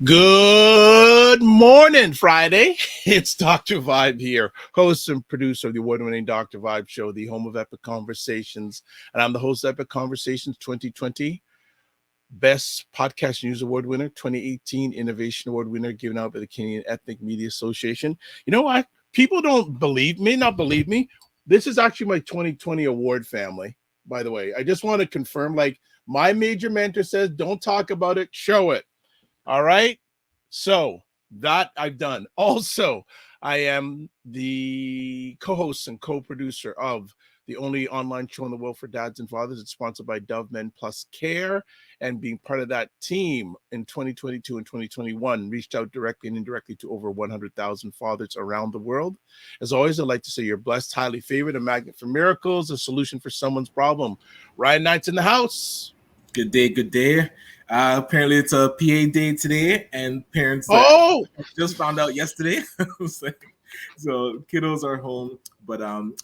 Good morning, Friday. It's Dr. Vibe here, host and producer of the award-winning Dr. Vibe Show, the home of Epic Conversations. And I'm the host of Epic Conversations 2020, Best Podcast News Award winner, 2018 Innovation Award winner, given out by the Canadian Ethnic Media Association. You know what? People don't not believe me. This is actually my 2020 award family, by the way. I just want to confirm, my major mentor says, don't talk about it, show it. All right. So that I've done. Also, I am the co-host and co-producer of the only online show in the world for dads and fathers. It's sponsored by Dove Men Plus Care, and being part of that team in 2022 and 2021, reached out directly and indirectly to over 100,000 fathers around the world. As always, I'd like to say you're blessed, highly favored, a magnet for miracles, a solution for someone's problem. Ryan Knight's in the house. Good day, good day. Apparently it's a PA day today, and parents just found out yesterday. So kiddos are home. But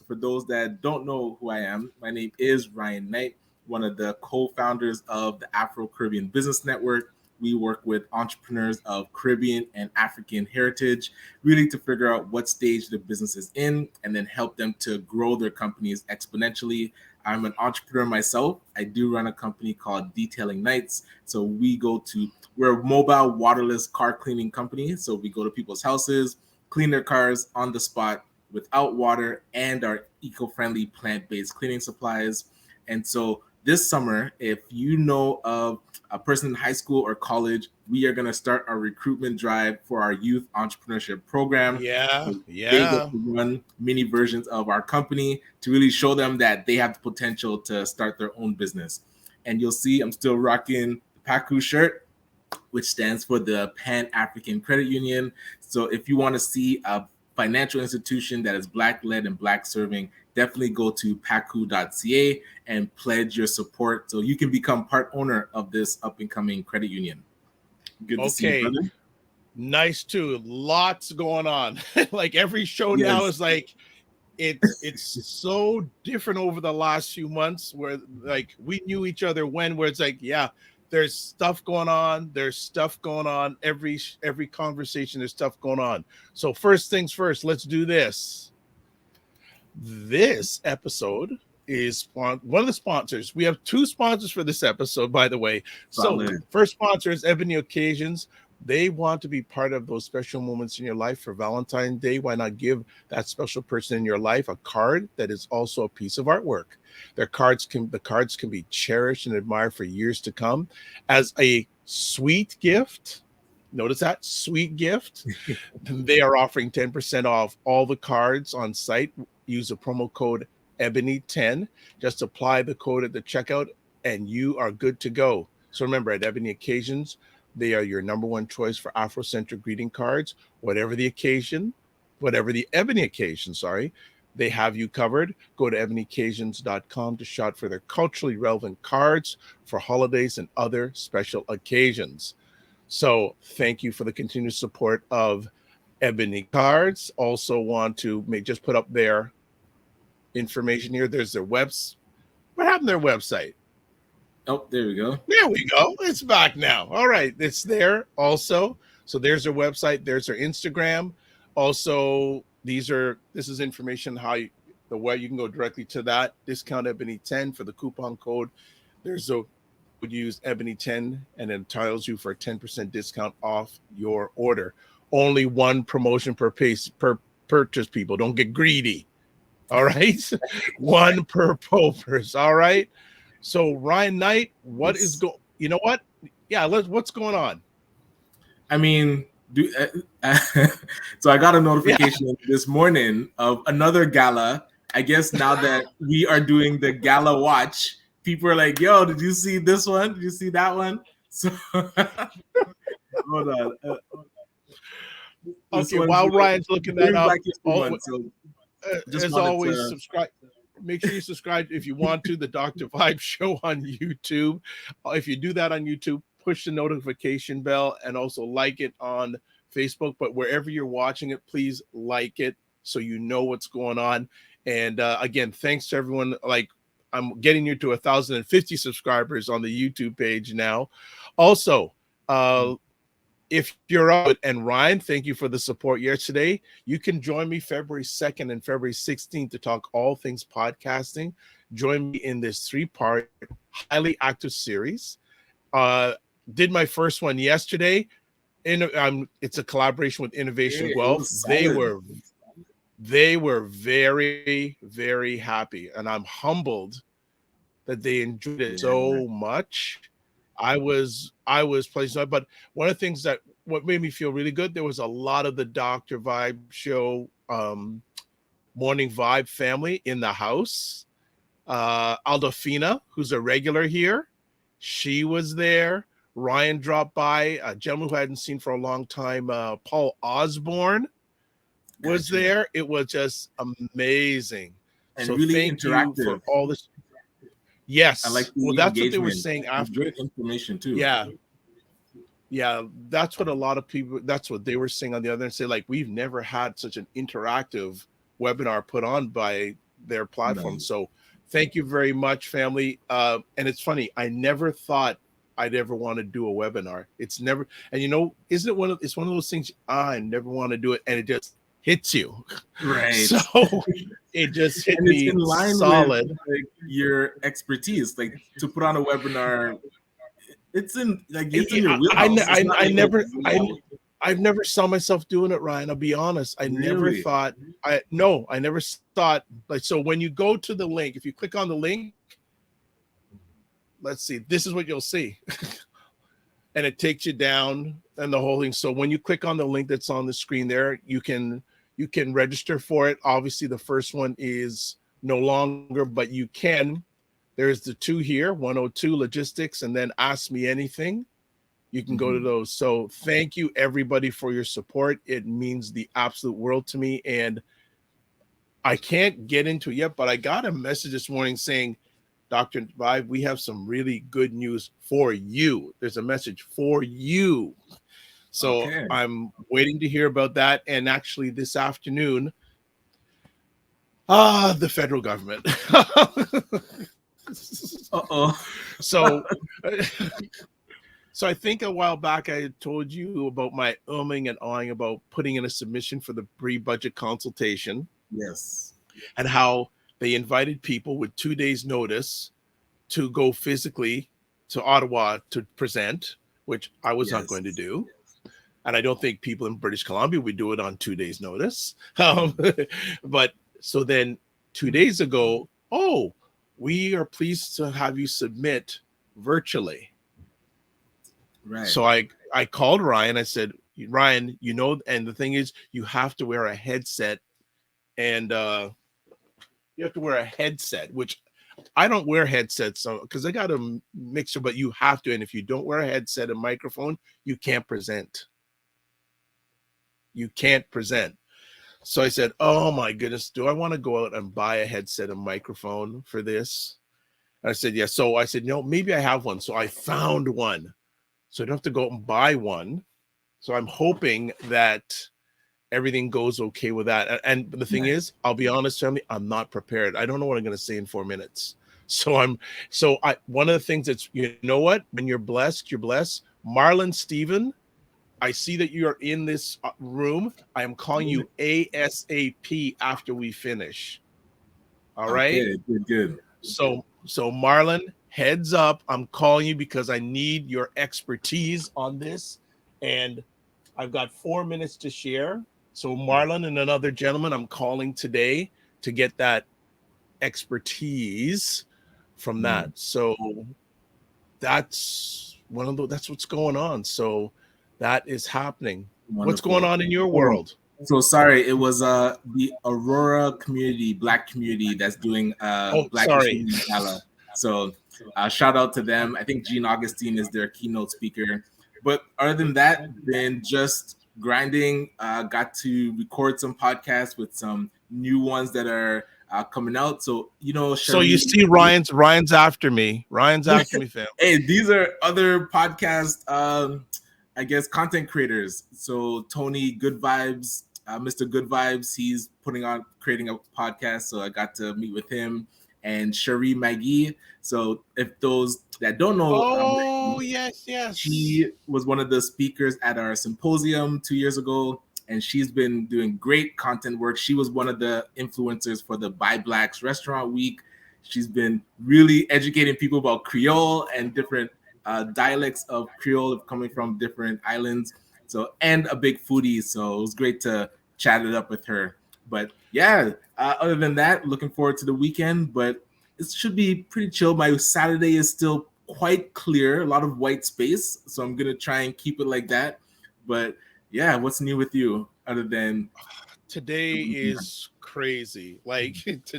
for those that don't know who I am, my name is Ryan Knight, one of the co-founders of the Afro-Caribbean Business Network. We work with entrepreneurs of Caribbean and African heritage, really to figure out what stage the business is in and then help them to grow their companies exponentially. I'm an entrepreneur myself. I do run a company called Detailing Nights. So we're a mobile waterless car cleaning company. So we go to people's houses, clean their cars on the spot without water, and our eco-friendly plant-based cleaning supplies. And so this summer, if you know of a person in high school or college, we are going to start our recruitment drive for our youth entrepreneurship program. They get to run mini versions of our company to really show them that they have the potential to start their own business. And you'll see I'm still rocking the PACU shirt, which stands for the Pan-African Credit Union. So if you want to see a financial institution that is Black-led and Black-serving, definitely go to pacu.ca and pledge your support so you can become part owner of this up-and-coming credit union. Good to see you, brother. Nice too. Lots going on. Like every show now is it's so different over the last few months, where we knew each other where it's there's stuff going on. There's stuff going on. Every conversation, there's stuff going on. So first things first, let's do this. This episode is one of the sponsors. We have two sponsors for this episode, by the way. So first sponsor is Ebony Occasions. They want to be part of those special moments in your life for Valentine's Day. Why not give that special person in your life a card that is also a piece of artwork? The cards can be cherished and admired for years to come as a sweet gift. Notice that sweet gift. They are offering 10% off all the cards on site. Use the promo code Ebony10. Just apply the code at the checkout and you are good to go. So remember, at Ebony Occasions, they are your number one choice for Afrocentric greeting cards. Whatever the Ebony occasion, they have you covered. Go to ebonyoccasions.com to shop for their culturally relevant cards for holidays and other special occasions. So thank you for the continued support of Ebony Cards. Also want to just put up their information here. There's their website. What happened to their website? Oh, there we go. There we go. It's back now. All right. It's there also. So there's their website. There's their Instagram. Also, this is information how the way you can go directly to that. Discount Ebony 10 for the coupon code. There's a would use Ebony 10 and it entitles you for a 10% discount off your order. Only one promotion per purchase, people. Don't get greedy. All right. One per purchase. All right. So Ryan Knight, what is you know what? Yeah, what's going on? I mean, so I got a notification this morning of another gala. I guess now that we are doing the gala watch, people are like, "Yo, did you see this one? Did you see that one?" So hold on. Okay, while Ryan's looking that up, as always, to subscribe. Make sure you subscribe if you want to the Dr. Vibe Show on YouTube. If you do that on YouTube, push the notification bell and also like it on Facebook. But wherever you're watching it, please like it so you know what's going on. And again, thanks to everyone. Like, I'm getting you to 1,050 subscribers on the YouTube page now. Also, if you're out, and Ryan, thank you for the support yesterday. You can join me February 2nd and February 16th to talk all things podcasting. Join me in this 3-part highly active series. Did my first one yesterday. It's a collaboration with Innovation Guelph. They were very, very happy, and I'm humbled that they enjoyed it so much. I was pleased, but one of the things what made me feel really good, there was a lot of the Dr. Vibe Show Morning Vibe family in the house. Aldofina, who's a regular here, she was there. Ryan dropped by. A gentleman who I hadn't seen for a long time, Paul Osborne, was there. It was just amazing. And so really thank interactive. You for all this. Yes. I like well, that's what they were saying after. Great information too. Yeah. Yeah. That's what a lot of people, that's what they were saying on the other end. Say, like, we've never had such an interactive webinar put on by their platform. Nice. So thank you very much, family. And it's funny. I never thought I'd ever want to do a webinar. It's never, and isn't it it's one of those things, I never want to do it. And it just hits you. Right. So it just hit me in line solid with, like, your expertise, like to put on a webinar. It's in your wheelhouse. I've never saw myself doing it, Ryan. I'll be honest. I never thought like, so when you go to the link, if you click on the link, let's see, this is what you'll see. And it takes you down and the whole thing. So when you click on the link that's on the screen there, you can register for it. Obviously, the first one is no longer, but you can. There's the 2 here, 102 logistics, and then Ask Me Anything. You can go to those. So thank you, everybody, for your support. It means the absolute world to me. And I can't get into it yet, but I got a message this morning saying, Dr. Vibe, we have some really good news for you. There's a message for you. So I'm waiting to hear about that. And actually this afternoon, the federal government. So I think a while back I had told you about my umming and ahhing about putting in a submission for the pre-budget consultation. Yes. And how they invited people with 2 days notice to go physically to Ottawa to present, which I was not going to do. And I don't think people in British Columbia would do it on 2 days notice. But so then 2 days ago, we are pleased to have you submit virtually. Right. So I called Ryan. I said, Ryan, and the thing is, you have to wear a headset, and you have to wear a headset, which I don't wear headsets because I got a mixer, but you have to. And if you don't wear a headset and microphone, you can't present. You can't present. So I said, oh my goodness, do I want to go out and buy a headset and microphone for this? And I said, yeah. So I said, no, maybe I have one. So I found one. So I don't have to go out and buy one. So I'm hoping that everything goes okay with that. And the thing is, I'll be honest, family, I'm not prepared. I don't know what I'm going to say in 4 minutes. So one of the things that's, what, when you're blessed, you're blessed. Marlon Steven, I see that you are in this room. I am calling you ASAP after we finish. All right. Okay, good. So Marlon, heads up. I'm calling you because I need your expertise on this. And I've got 4 minutes to share. So Marlon and another gentleman I'm calling today to get that expertise from that. So that's that's what's going on. So that is happening. Wonderful. What's going on in your world? So sorry, it was the Aurora community, Black community that's doing Black History Gala. So shout out to them. I think Gene Augustine is their keynote speaker. But other than that, been just grinding. Got to record some podcasts with some new ones that are coming out. So so you see Ryan's after me. Ryan's after me, fam. Hey, these are other podcast I guess content creators. So Tony Good Vibes, Mr. Good Vibes, he's creating a podcast. So I got to meet with him and Cherie Maggie. So if those that don't know, yes, she was one of the speakers at our symposium 2 years ago, and she's been doing great content work. She was one of the influencers for the Buy Blacks Restaurant Week. She's been really educating people about Creole and different dialects of Creole coming from different islands. So, and a big foodie. So it was great to chat it up with her. But yeah, other than that, looking forward to the weekend, but it should be pretty chill. My Saturday is still quite clear, a lot of white space. So I'm going to try and keep it like that. But yeah, what's new with you other than today is crazy. Like it's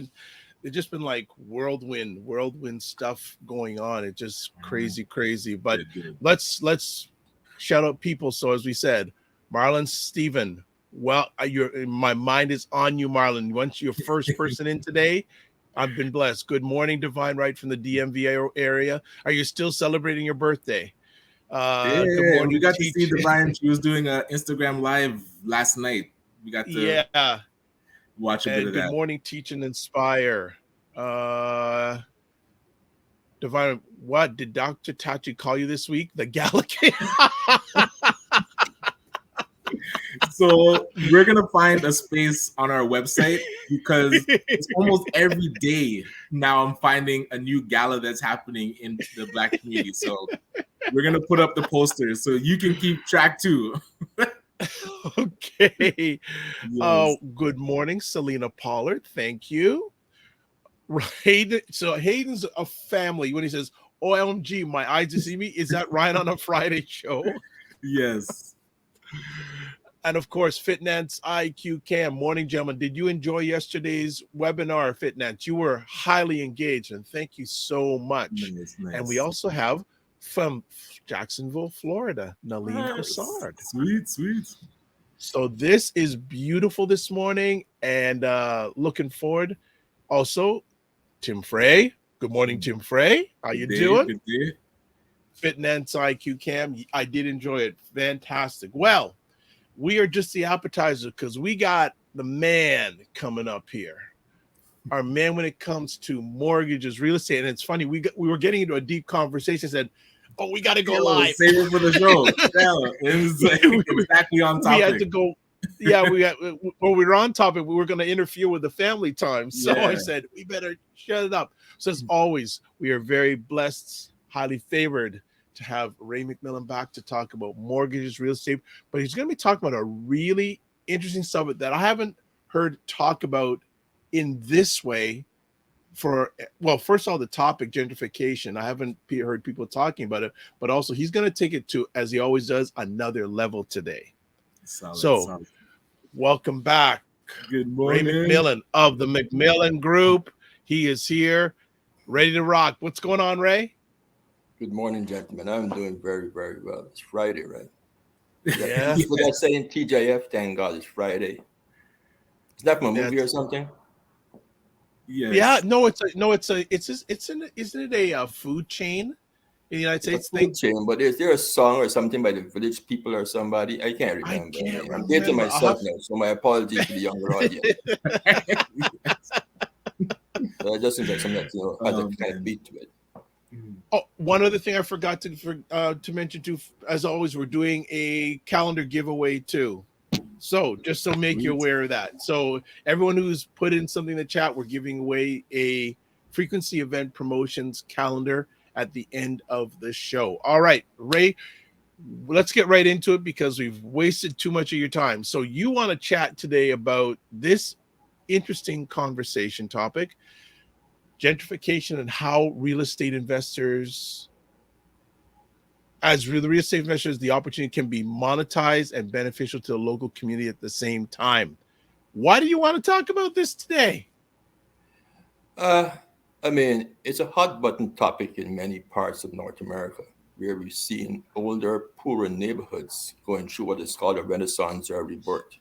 just been like whirlwind stuff going on. It's just crazy. But let's shout out people. So as we said, Marlon Steven. Well, my mind is on you, Marlon. Once you're first person in today, I've been blessed. Good morning, Divine Right from the DMV area. Are you still celebrating your birthday? Good morning. We got to see Divine. She was doing an Instagram live last night. We got to watch a bit of that. Good morning, Teach and Inspire. Divine, what did Dr. Tachi call you this week? The Galaxy. So we're gonna find a space on our website because it's almost every day now I'm finding a new gala that's happening in the Black community. So we're gonna put up the posters so you can keep track too. Okay. Yes. Good morning, Selena Pollard. Thank you. Hayden. So Hayden's a family. When he says, "OMG, my eyes to see me," is that Ryan on a Friday show? Yes. And of course, Fitnance IQ Cam. Morning, gentlemen. Did you enjoy yesterday's webinar, Fitnance? You were highly engaged, and thank you so much. Nice. And we also have from Jacksonville, Florida, Naleen Cossard. Sweet. So this is beautiful this morning, and looking forward. Also, Tim Frey. Good morning, Tim Frey. How you doing? Good day. Fitnance IQ Cam. I did enjoy it. Fantastic. Well, we are just the appetizer because we got the man coming up here. Our man when it comes to mortgages, real estate. And it's funny, we were getting into a deep conversation, said, "Oh, we got to go live. Save it for the show." It was like exactly on topic. We had to go. Yeah, when we were on topic, we were going to interfere with the family time. So I said, we better shut it up. So as always, we are very blessed, highly favored to have Ray McMillan back to talk about mortgages, real estate, but he's going to be talking about a really interesting subject that I haven't heard talk about in this way first of all, the topic gentrification. I haven't heard people talking about it, but also he's going to take it to, as he always does, another level today. Solid. Welcome back. Good morning. Ray McMillan of the McMillan Group. He is here, ready to rock. What's going on, Ray? Good morning, gentlemen. I'm doing very, very well. It's Friday, right? Yeah. People are saying TJF, thank God it's Friday. Is that from a movie or something? Yes. Yeah, isn't it a food chain in the United States? Food chain, but is there a song or something by the Village People or somebody? I can't remember. I'm dating myself now, so my apologies to the younger audience. But it just seems like something that has a kind of beat to it. Oh, one other thing I forgot to mention too. As always, we're doing a calendar giveaway too. So just to make you aware of that. So everyone who's put in something in the chat, we're giving away a frequency event promotions calendar at the end of the show. All right, Ray, let's get right into it because we've wasted too much of your time. So you want to chat today about this interesting conversation topic, gentrification, and how real estate investors, the opportunity can be monetized and beneficial to the local community at the same time. Why do you want to talk about this today? I mean, it's a hot button topic in many parts of North America, where we've seen older, poorer neighborhoods going through what is called a renaissance or a rebirth.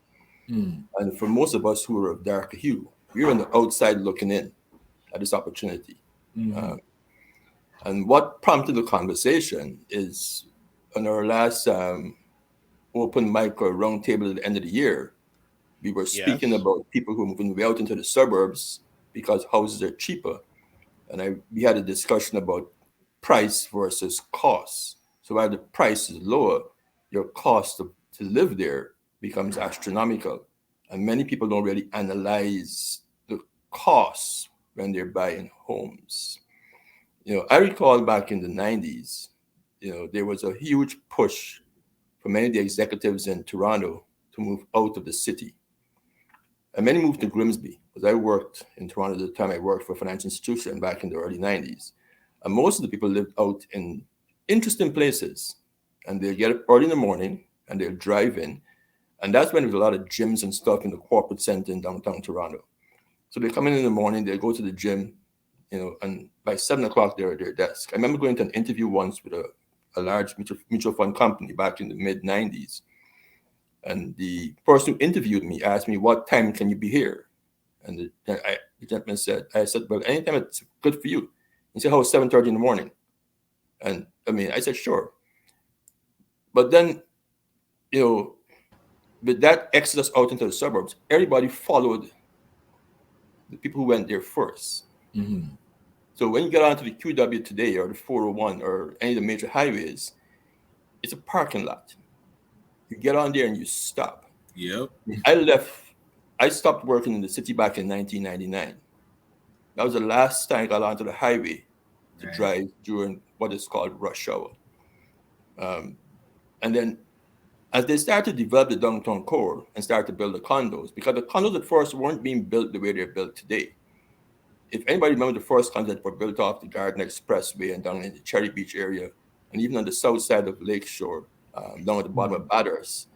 And for most of us who are of darker hue, we're on the outside looking in at this opportunity. And what prompted the conversation is on our last open mic or round table at the end of the year, we were speaking about people who are moving way out into the suburbs because houses are cheaper. And we had a discussion about price versus cost. So while the price is lower, your cost to live there becomes astronomical. And many people don't really analyze the costs when they're buying homes. I recall back in the 90s, there was a huge push for many of the executives in Toronto to move out of the city. And many moved to Grimsby, because I worked in Toronto at the time. I worked for a financial institution back in the early 90s. And most of the people lived out in interesting places. And they'll get up early in the morning and they'll drive in. And that's when there was a lot of gyms and stuff in the corporate center in downtown Toronto. So they come in the morning, they go to the gym, and by 7 o'clock, they're at their desk. I remember going to an interview once with a large mutual fund company back in the mid-90s. And the person who interviewed me asked me, what time can you be here? And the gentleman said, well, anytime it's good for you. He said, 7:30 in the morning. And I said, sure. But then, with that exodus out into the suburbs, everybody followed the people who went there first. So when you get onto the QW today or the 401 or any of the major highways, it's a parking lot. You get on there and you stop. Yep. I stopped working in the city back in 1999. That was the last time I got onto the highway to drive during what is called rush hour. And then as they started to develop the downtown core and started to build the condos, because the condos at first weren't being built the way they're built today. If anybody remembers the first condos that were built off the Garden Expressway and down in the Cherry Beach area, and even on the south side of Lakeshore, down at the bottom of Bathurst,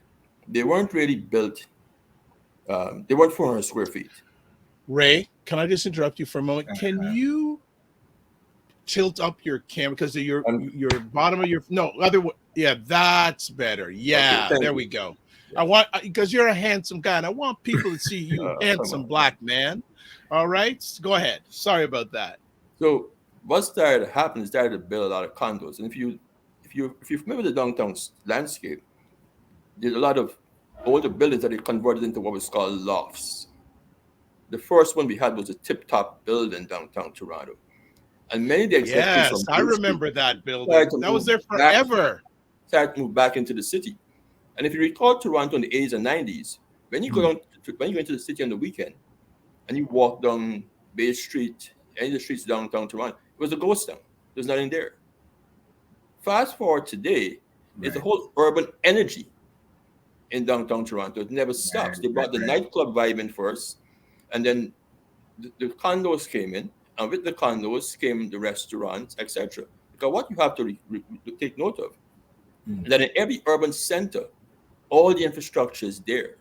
they weren't really built. They weren't 400 square feet. Ray, can I just interrupt you for a moment? Can you tilt up your camera because your bottom of your that's better. Yeah, okay, there we go. Yeah. I want, because you're a handsome guy, and I want people to see you, handsome black man. All right, go ahead. Sorry about that. So what started to happen is started to build a lot of condos, and if you remember the downtown landscape, there's a lot of older buildings that they converted into what was called lofts. The first one we had was a tip-top building downtown Toronto. And many of the executives I remember that building. That was there forever. Started to move back into the city. And if you recall Toronto in the 80s and 90s, when you go into the city on the weekend and you walk down Bay Street, any of the streets downtown Toronto, it was a ghost town. There's nothing there. Fast forward today, it's a whole urban energy in downtown Toronto. It never stops. They brought the nightclub vibe in first, and then the condos came in, and with the condos came the restaurants, etc. Because what you have to take note of is that in every urban center, all the infrastructure is there.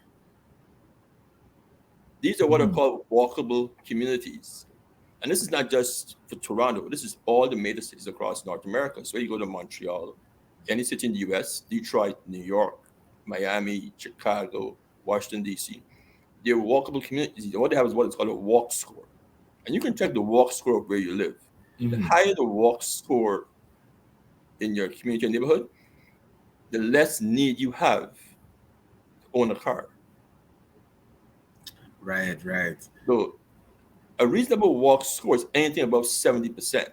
These are what are called walkable communities. And this is not just for Toronto. This is all the major cities across North America. So you go to Montreal, any city in the US, Detroit, New York, Miami, Chicago, Washington, D.C. They're walkable communities. What they have is what is called a walk score. And you can check the walk score of where you live. The higher the walk score in your community or neighborhood, the less need you have to own a car. Right. So a reasonable walk score is anything above 70%.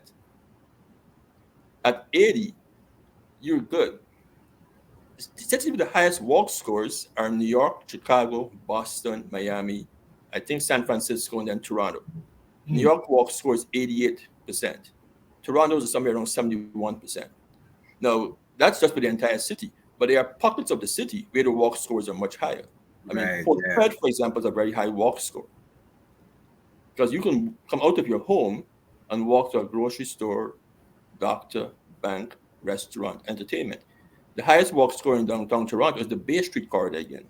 At 80, you're good. cities with the highest walk scores are New York, Chicago, Boston, Miami, I think San Francisco, and then Toronto. New York walk scores 88%. Toronto is somewhere around 71%. Now, that's just for the entire city, but there are pockets of the city where the walk scores are much higher. I mean, Port Fred, for example, is a very high walk score because you can come out of your home and walk to a grocery store, doctor, bank, restaurant, entertainment. The highest walk score in downtown Toronto is the Bay Street corridor again,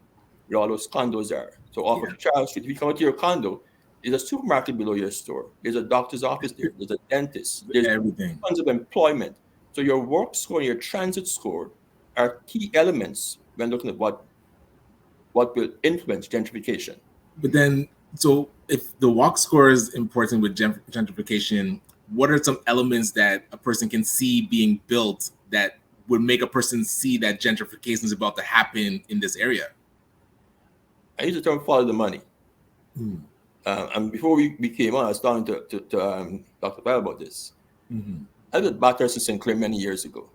where all those condos are. So off of Charles Street, if you come out to your condo, there's a supermarket below your store. There's a doctor's office there. There's a dentist. There's everything. Tons of employment. So your work score and your transit score are key elements when looking at what will influence gentrification. But then, so if the walk score is important with gentrification, what are some elements that a person can see being built that would make a person see that gentrification is about to happen in this area? I use the term follow the money. And before we came on, I was talking to Dr. Bell about this. I lived at Bathurst and Sinclair many years ago.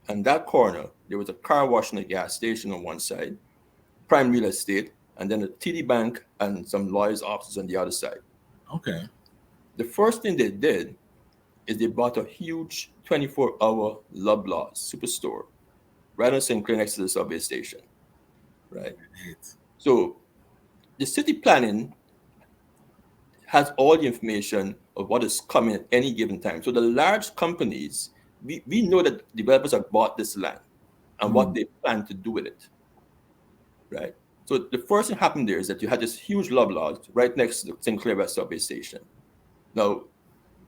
And that corner, there was a car wash and a gas station on one side, prime real estate, and then a TD Bank and some lawyers' offices on the other side. Okay. The first thing they did is they bought a huge 24-hour Loblaws superstore right on Sinclair next to the subway station. Right? So the city planning has all the information of what is coming at any given time. So the large companies, we know that developers have bought this land and what they plan to do with it, right? So the first thing happened there is that you had this huge Loblaws right next to the Sinclair West subway station. Now,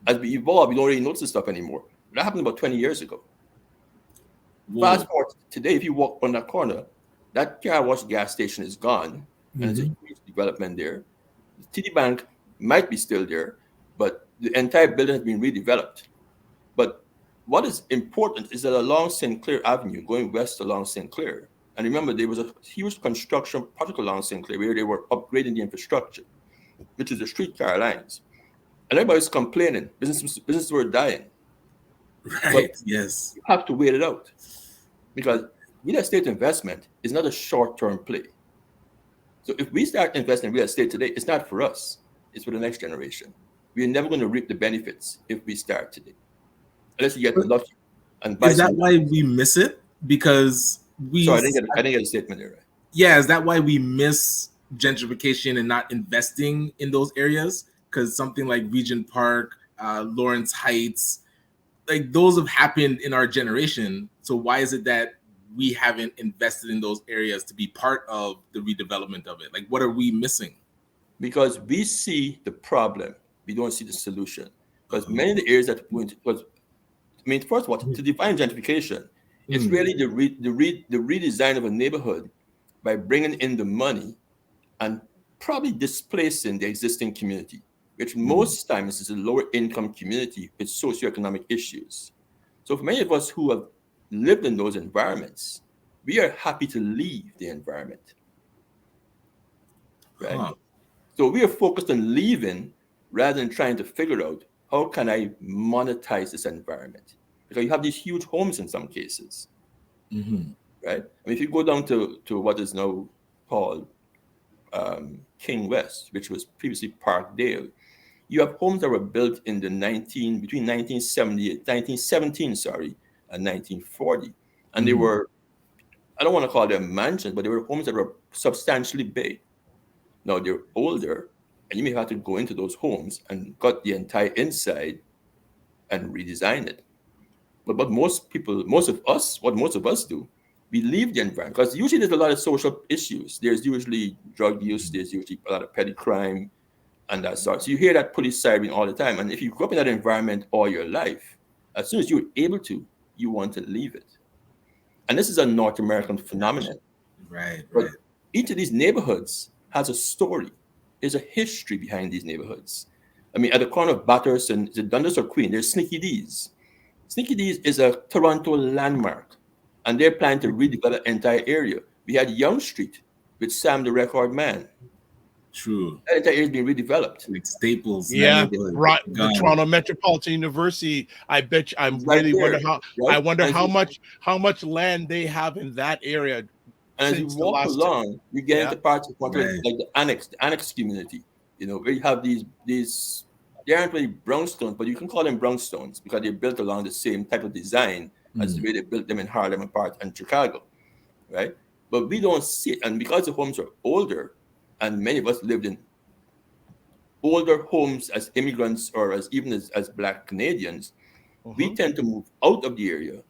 as we evolve, we don't really notice this stuff anymore. That happened about 20 years ago. Fast forward today, if you walk on that corner, that car wash gas station is gone, and there's a huge development there. The TD Bank might be still there, but the entire building has been redeveloped. But what is important is that along Sinclair Avenue, going west along Sinclair, and remember there was a huge construction project along Sinclair where they were upgrading the infrastructure, which is the streetcar lines. And everybody's complaining, businesses were dying. Right, but yes. You have to wait it out because real estate investment is not a short-term play. So if we start investing in real estate today, it's not for us. It's for the next generation. We're never going to reap the benefits if we start today, unless you get lucky. And is that why we miss it? Because we. Sorry, I didn't get a statement there. Right? Yeah, is that why we miss gentrification and not investing in those areas? Because something like Regent Park, Lawrence Heights, like those have happened in our generation. So why is it that we haven't invested in those areas to be part of the redevelopment of it? Like, what are we missing? Because we see the problem, we don't see the solution. Because many of the areas that we first of all, to define gentrification, it's really the redesign of a neighborhood by bringing in the money and probably displacing the existing community, which most times is a lower income community with socioeconomic issues. So for many of us who have lived in those environments, we are happy to leave the environment. Right? So we are focused on leaving rather than trying to figure out how can I monetize this environment? Because you have these huge homes in some cases, right? I mean, if you go down to what is now called King West, which was previously Parkdale, you have homes that were built in between 1917, and 1940, and they were, I don't want to call them mansions, but they were homes that were substantially big. Now they're older, and you may have to go into those homes and cut the entire inside and redesign it. But most of us do, we leave the environment because usually there's a lot of social issues. There's usually drug use, there's usually a lot of petty crime and that sort. So you hear that police siren all the time. And if you grew up in that environment all your life, as soon as you're able to, you want to leave it. And this is a North American phenomenon. Right. But each of these neighborhoods has a story. There's a history behind these neighborhoods. I mean, at the corner of Bathurst and is it Dundas or Queen, there's Sneaky D's. Sneaky D's is a Toronto landmark, and they're planning to redevelop the entire area. We had Yonge Street with Sam the Record Man, True. That entire area is being redeveloped. Like Staples. Yeah, right. The Toronto Metropolitan University. I bet you. I really wonder how. Right? I wonder how much land they have in that area. And as you walk along, you get into parts of like the annex community. You know, where you have these. They aren't really brownstones, but you can call them brownstones because they're built along the same type of design as the way they built them in Harlem and Chicago, right? But we don't see it, and because the homes are older, and many of us lived in older homes as immigrants or as Black Canadians, we tend to move out of the area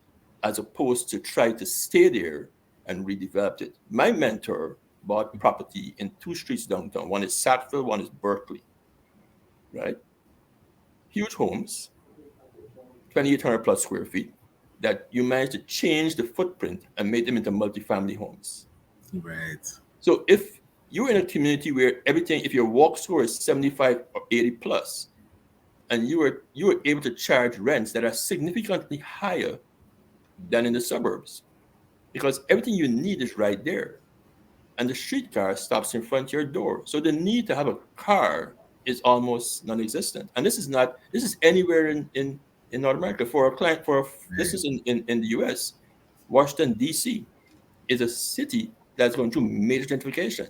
as opposed to try to stay there and redevelop it. My mentor bought property in 2 streets downtown. One is Sackville, one is Berkeley, right? Huge homes, 2,800 plus square feet, that you managed to change the footprint and make them into multifamily homes. Right. So if you're in a community where everything, if your walk score is 75 or 80 plus, and you are able to charge rents that are significantly higher than in the suburbs, because everything you need is right there, and the streetcar stops in front of your door. So the need to have a car is almost non-existent. And this is anywhere in North America. For a client, this is in the US, Washington, D.C. is a city that's going through major gentrification.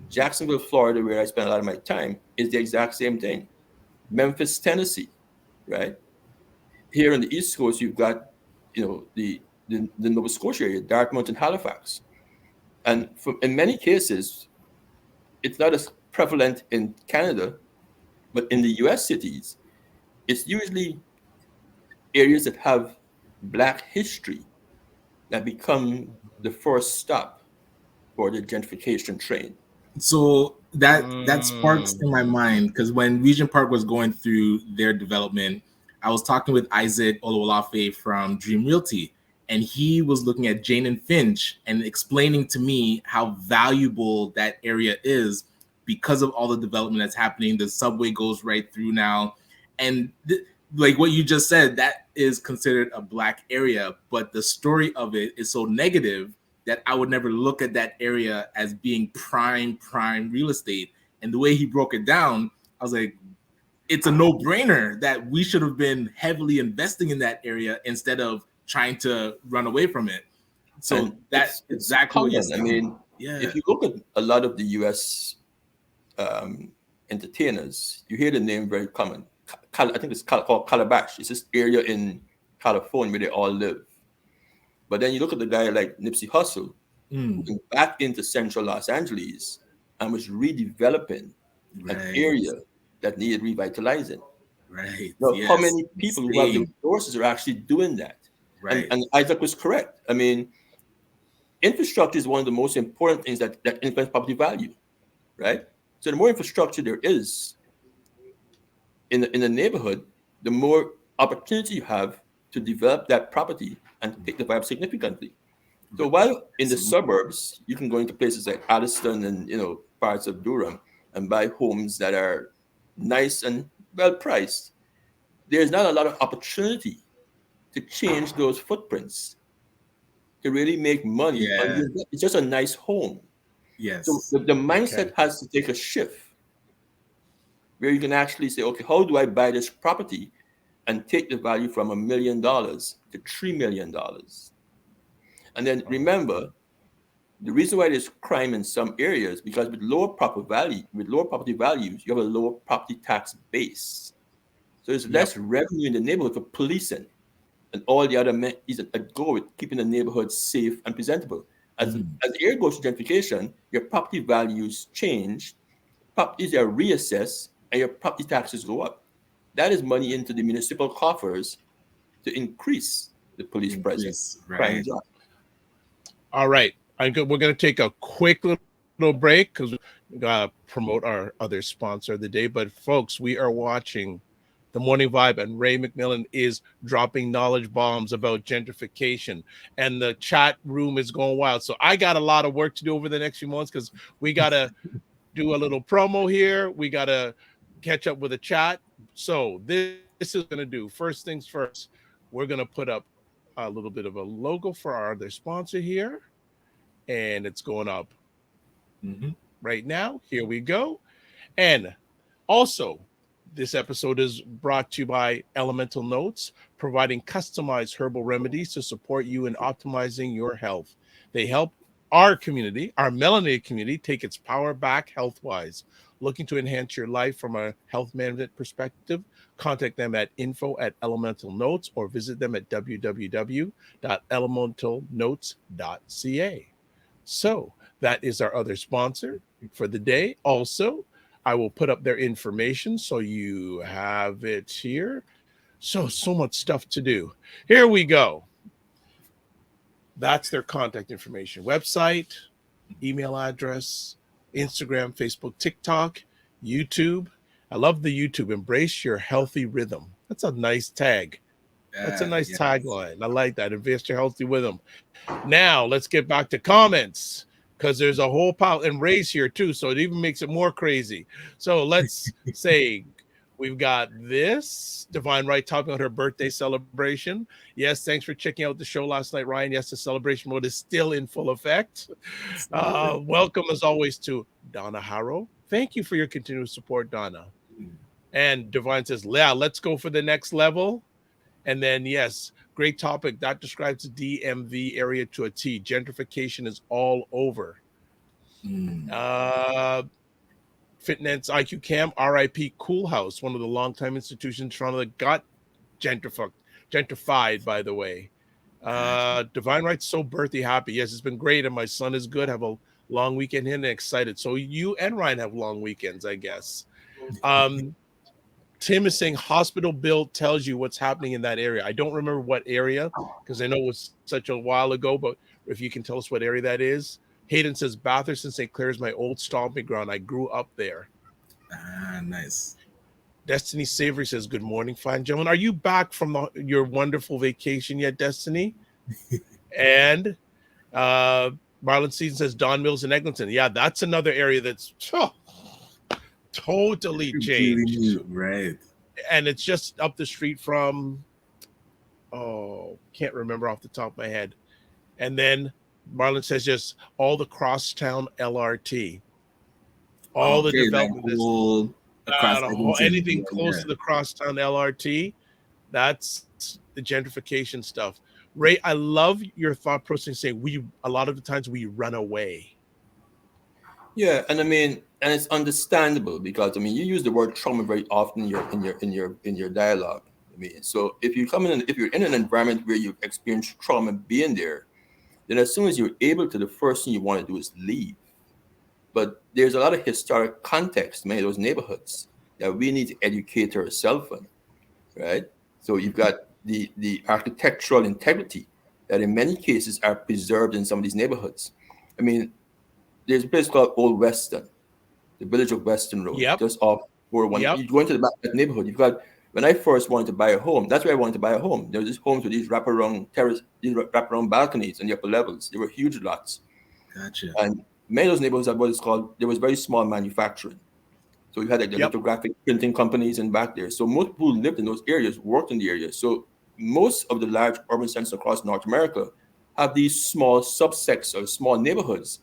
Jacksonville, Florida, where I spend a lot of my time, is the exact same thing. Memphis, Tennessee, right? Here on the East Coast, you've got, the Nova Scotia area, Dartmouth and Halifax. And in many cases, it's not as prevalent in Canada, but in the US cities, it's usually areas that have Black history that become the first stop for the gentrification train. So that sparks in my mind, because when Regent Park was going through their development, I was talking with Isaac Ololafe from Dream Realty, and he was looking at Jane and Finch and explaining to me how valuable that area is because of all the development that's happening. The subway goes right through now, and like what you just said, that is considered a Black area, but the story of it is so negative that I would never look at that area as being prime real estate. And the way he broke it down, I was like, it's a no-brainer that we should have been heavily investing in that area instead of trying to run away from it. So that's exactly what you're saying. I mean, if you look at a lot of the US entertainers, you hear the name very common. I think it's called Calabash. It's this area in California where they all live. But then you look at the guy like Nipsey Hussle, who went back into central Los Angeles and was redeveloping an area that needed revitalizing. Right. How many people who have the resources are actually doing that? Right. And Isaac was correct. I mean, infrastructure is one of the most important things that influence property value, right? So the more infrastructure there is in the neighborhood, the more opportunity you have to develop that property and take the vibe significantly. So while in the suburbs, you can go into places like Addison and parts of Durham and buy homes that are nice and well priced, there's not a lot of opportunity to change those footprints to really make money. It's just a nice home. Yes. So the mindset has to take a shift where you can actually say, okay, how do I buy this property and take the value from $1 million to $3 million? And then remember, the reason why there's crime in some areas because with lower property values, you have a lower property tax base. So there's less revenue in the neighborhood for policing and all the other is that go with keeping the neighborhood safe and presentable. As the area goes to gentrification, your property values change, properties are reassessed, and your property taxes go up. That is money into the municipal coffers to increase the police presence. Right. All right. We're going to take a quick little break because we got to promote our other sponsor of the day. But folks, we are watching The Morning Vibe, and Ray McMillan is dropping knowledge bombs about gentrification, and the chat room is going wild. So I got a lot of work to do over the next few months because we got to do a little promo here. We got to catch up with the chat. So this is going to do, first things first, we're going to put up a little bit of a logo for our other sponsor here, and it's going up right now. Here we go. And also, this episode is brought to you by Elemental Notes, providing customized herbal remedies to support you in optimizing your health. They help our community, our melanated community, take its power back health wise. Looking to enhance your life from a health management perspective? Contact them at info@elemental notes or visit them at www.elementalnotes.ca. So that is our other sponsor for the day. Also, I will put up their information so you have it here. So much stuff to do. Here we go. That's their contact information: website, email address, Instagram, Facebook, TikTok, YouTube. I love the YouTube. Embrace your healthy rhythm. That's a nice tag. That's a nice tagline. I like that. Embrace your healthy rhythm. Now let's get back to comments, because there's a whole pile, and Ray's here too, so it even makes it more crazy. So let's say we've got this Divine Right talking about her birthday celebration. Yes, thanks for checking out the show last night, Ryan. Yes, the celebration mode is still in full effect. Welcome as always to Donna Harrow. Thank you for your continued support, Donna. And Divine says, yeah, let's go for the next level. And then, yes, great topic. That describes the DMV area to a T. Gentrification is all over. Fitness IQ Cam, RIP Cool House, one of the longtime institutions in Toronto that got gentrified, by the way. Divine Right's so birthday happy. Yes, it's been great, and my son is good. Have a long weekend here and excited. So you and Ryan have long weekends, I guess. Tim is saying hospital bill tells you what's happening in that area. I don't remember what area because I know it was such a while ago, but if you can tell us what area that is. Hayden says Bathurst and St. Clair is my old stomping ground. I grew up there. Nice. Destiny Savory says, good morning, fine gentlemen. Are you back from your wonderful vacation yet, Destiny? And Marlon Season says Don Mills in Eglinton. Yeah, that's another area that's totally changed. Right. And it's just up the street from, can't remember off the top of my head. And then Marlon says just all the crosstown LRT. All the development. Anything close to the crosstown LRT, that's the gentrification stuff. Ray, I love your thought process saying a lot of the times we run away. Yeah, and I mean, and it's understandable because I mean, you use the word trauma very often in your dialogue. I mean, so if you're in an environment where you've experienced trauma being there, then as soon as you're able to, the first thing you want to do is leave. But there's a lot of historic context in many of those neighborhoods that we need to educate ourselves on, right? So you've got the architectural integrity that in many cases are preserved in some of these neighborhoods. I mean, there's a place called Old Weston, the village of Weston Road, just off 401. You go into the back of that neighborhood, you've got, when I first wanted to buy a home, that's where I wanted to buy a home. There was these homes with these wraparound terrace, these wraparound balconies on the upper levels. They were huge lots. Gotcha. And many of those neighborhoods had what is called, there was very small manufacturing. So you had like the lithographic printing companies in back there. So most people who lived in those areas worked in the area. So most of the large urban centers across North America have these small subsects or small neighborhoods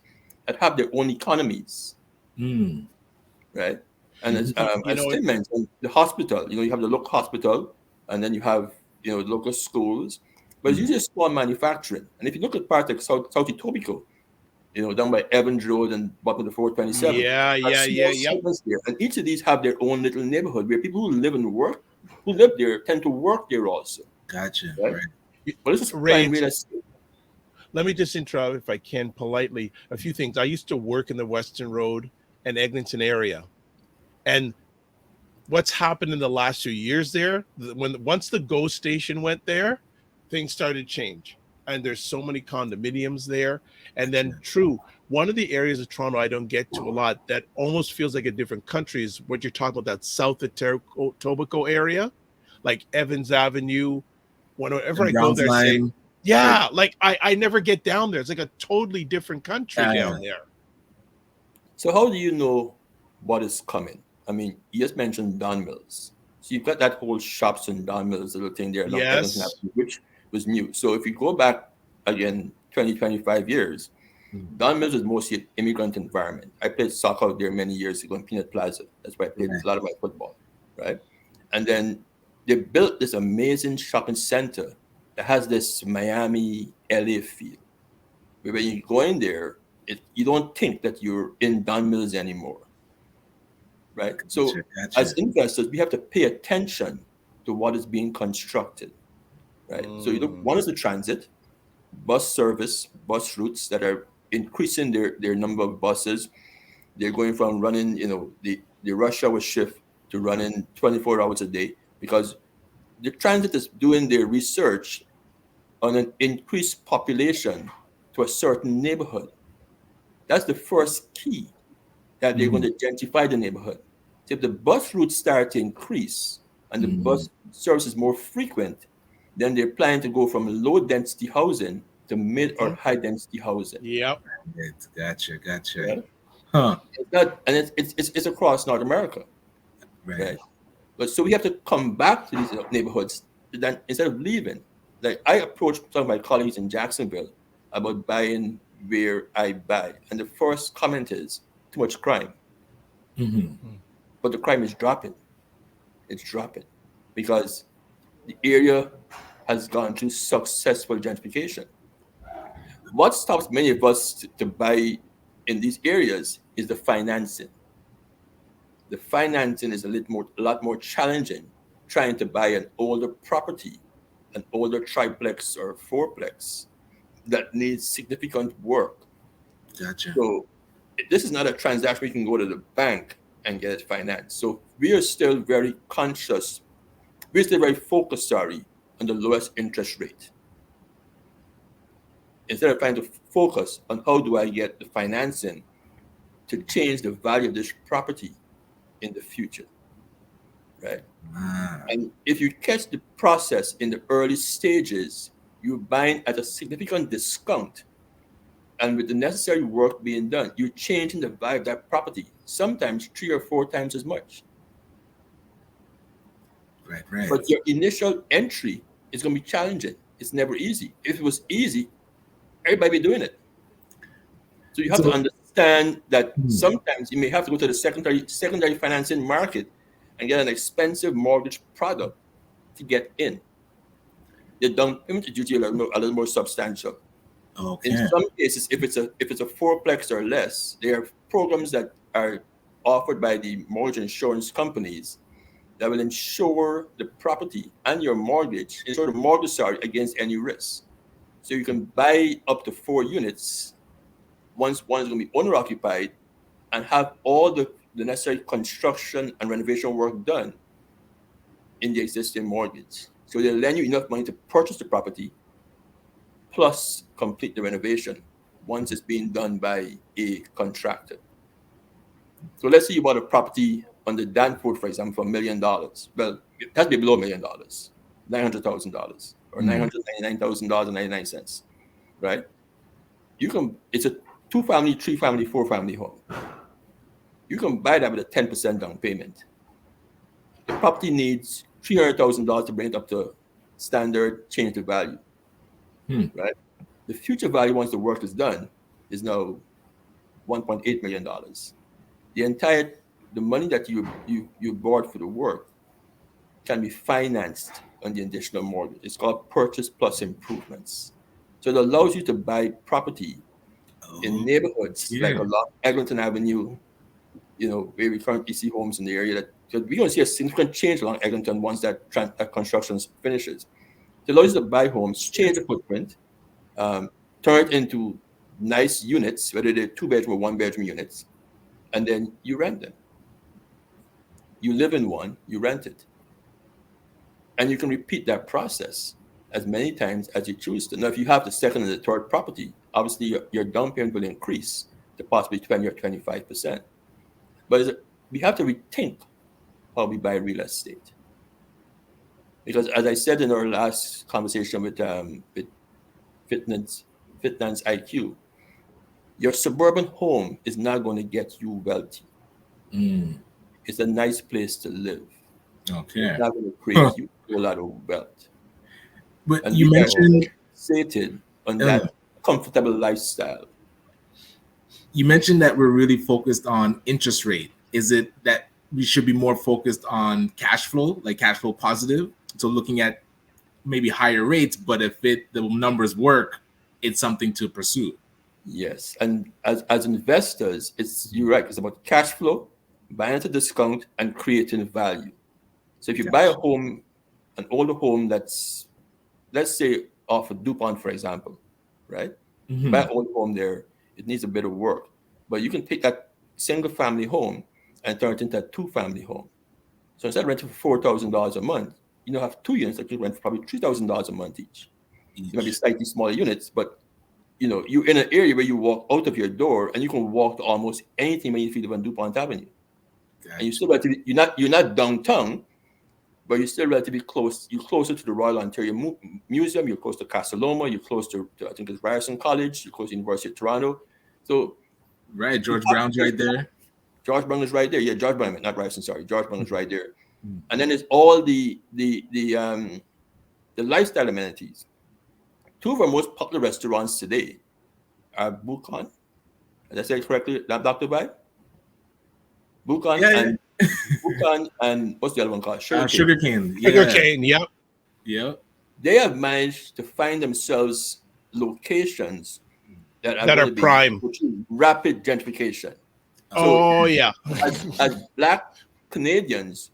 that have their own economies, right? And as Tim mentioned, the hospital, you have the local hospital, and then you have, local schools, but it's usually small manufacturing. And if you look at parts like South Etobicoke, down by Evans Road and bottom of the 427. There. And each of these have their own little neighborhood where people who live and work, who live there, tend to work there also. Gotcha. Right? But this is prime real estate. Let me just interrupt, if I can, politely, a few things. I used to work in the Western Road and Eglinton area. And what's happened in the last few years there, once the GO station went there, things started to change. And there's so many condominiums there. And then one of the areas of Toronto I don't get to a lot that almost feels like a different country is what you're talking about, that South Etobicoke area, like Evans Avenue. Whenever I go there, like I never get down there. It's like a totally different country down there. So how do you know what is coming? I mean, you just mentioned Don Mills. So you've got that whole shops and Don Mills little thing there, which was new. So if you go back again 20, 25 years, Don Mills is mostly an immigrant environment. I played soccer out there many years ago in Peanut Plaza. That's where I played a lot of my football, right? And then they built this amazing shopping center that has this Miami, LA feel. Where when you go in there, you don't think that you're in Don Mills anymore, right? So as investors, we have to pay attention to what is being constructed, right? So one is the transit, bus service, bus routes that are increasing their number of buses. They're going from running, the rush hour shift to running 24 hours a day, because the transit is doing their research on an increased population to a certain neighborhood. That's the first key, that they're going to gentrify the neighborhood. So if the bus routes start to increase and the bus service is more frequent, then they're planning to go from low density housing to mid or high density housing. Yep. Gotcha. Right? Huh. It's across North America. Right. But so we have to come back to these neighborhoods then, instead of leaving. Like, I approached some of my colleagues in Jacksonville about buying where I buy, and the first comment is too much crime. But the crime is dropping. It's dropping because the area has gone through successful gentrification. What stops many of us to buy in these areas is the financing. The financing is a lot more challenging trying to buy an older property, an older triplex or fourplex that needs significant work. Gotcha. So this is not a transaction where you can go to the bank and get it financed. So we are still very conscious. We're still very focused, on the lowest interest rate. Instead of trying to focus on how do I get the financing to change the value of this property in the future, right? And if you catch the process in the early stages, you're buying at a significant discount. And with the necessary work being done, you're changing the value of that property, sometimes 3 or 4 times as much. Right. But your initial entry is going to be challenging. It's never easy. If it was easy, everybody be doing it. So you have to understand that sometimes you may have to go to the secondary financing market and get an expensive mortgage product to get in. The down payment is usually a little more substantial. Okay. In some cases, if it's a fourplex or less, there are programs that are offered by the mortgage insurance companies that will insure the property and your mortgage, against any risk. So you can buy up to 4 units. Once one is going to be owner occupied, and have all the necessary construction and renovation work done in the existing mortgage. So they'll lend you enough money to purchase the property, plus complete the renovation once it's being done by a contractor. So let's say you bought a property on the Danforth, for example, for $1 million. Well, it has to be below $1 million, $900,000 or $999,000.99, right? It's a 2-family, 3-family, 4-family home. You can buy that with a 10% down payment. The property needs $300,000 to bring it up to standard change the value, right? The future value, once the work is done, is now $1.8 million. The money that you bought for the work can be financed on the additional mortgage. It's called purchase plus improvements. So it allows you to buy property in neighborhoods like along Eglinton Avenue, where we currently see homes in the area that we're going to see a significant change along Eglinton once that construction finishes. It allows you to buy homes, change the footprint, turn it into nice units, whether they're 2-bedroom or 1-bedroom units, and then you rent them. You live in one, you rent it. And you can repeat that process as many times as you choose to. Now, if you have the second and the third property, obviously your down payment will increase to possibly 20 or 25%. But we have to rethink how we buy real estate. Because as I said in our last conversation with Fitness IQ, your suburban home is not going to get you wealthy. It's a nice place to live. Okay. It's not going to create you a lot of wealth. But you mentioned fixated on that comfortable lifestyle. You mentioned that we're really focused on interest rate. Is it that we should be more focused on cash flow, like cash flow positive? So looking at maybe higher rates, but if the numbers work, it's something to pursue. Yes, and as investors, you're right. It's about cash flow, buying at a discount, and creating value. So if you buy a home, an older home that's, let's say, off of DuPont, for example, right? Mm-hmm. Buy an old home there, it needs a bit of work, but you can take that single family home and turn it into a 2-family home. So instead of renting for $4,000 a month, you now have 2 units that you rent for probably $3,000 a month each. It might be slightly smaller units, but you're in an area where you walk out of your door and you can walk to almost anything when you feel on DuPont Avenue. Gotcha. And you still relatively, you're not downtown, but you're still relatively close. You're closer to the Royal Ontario Museum. You're close to Casa Loma. You're close to I think it's Ryerson College. You're close to University of Toronto. So, right, George Brown's right there. George Brown is right there. Yeah, George Brown, not Ryerson. Sorry, George Brown is right there. And then there's all the lifestyle amenities. 2 of our most popular restaurants today are Bukan. Did I say it correctly, Dr. Bai? Bukan and what's the other one called? Sugarcane. Sugarcane, yep. Yep. They have managed to find themselves locations that are prime. Rapid gentrification. So as Black Canadians,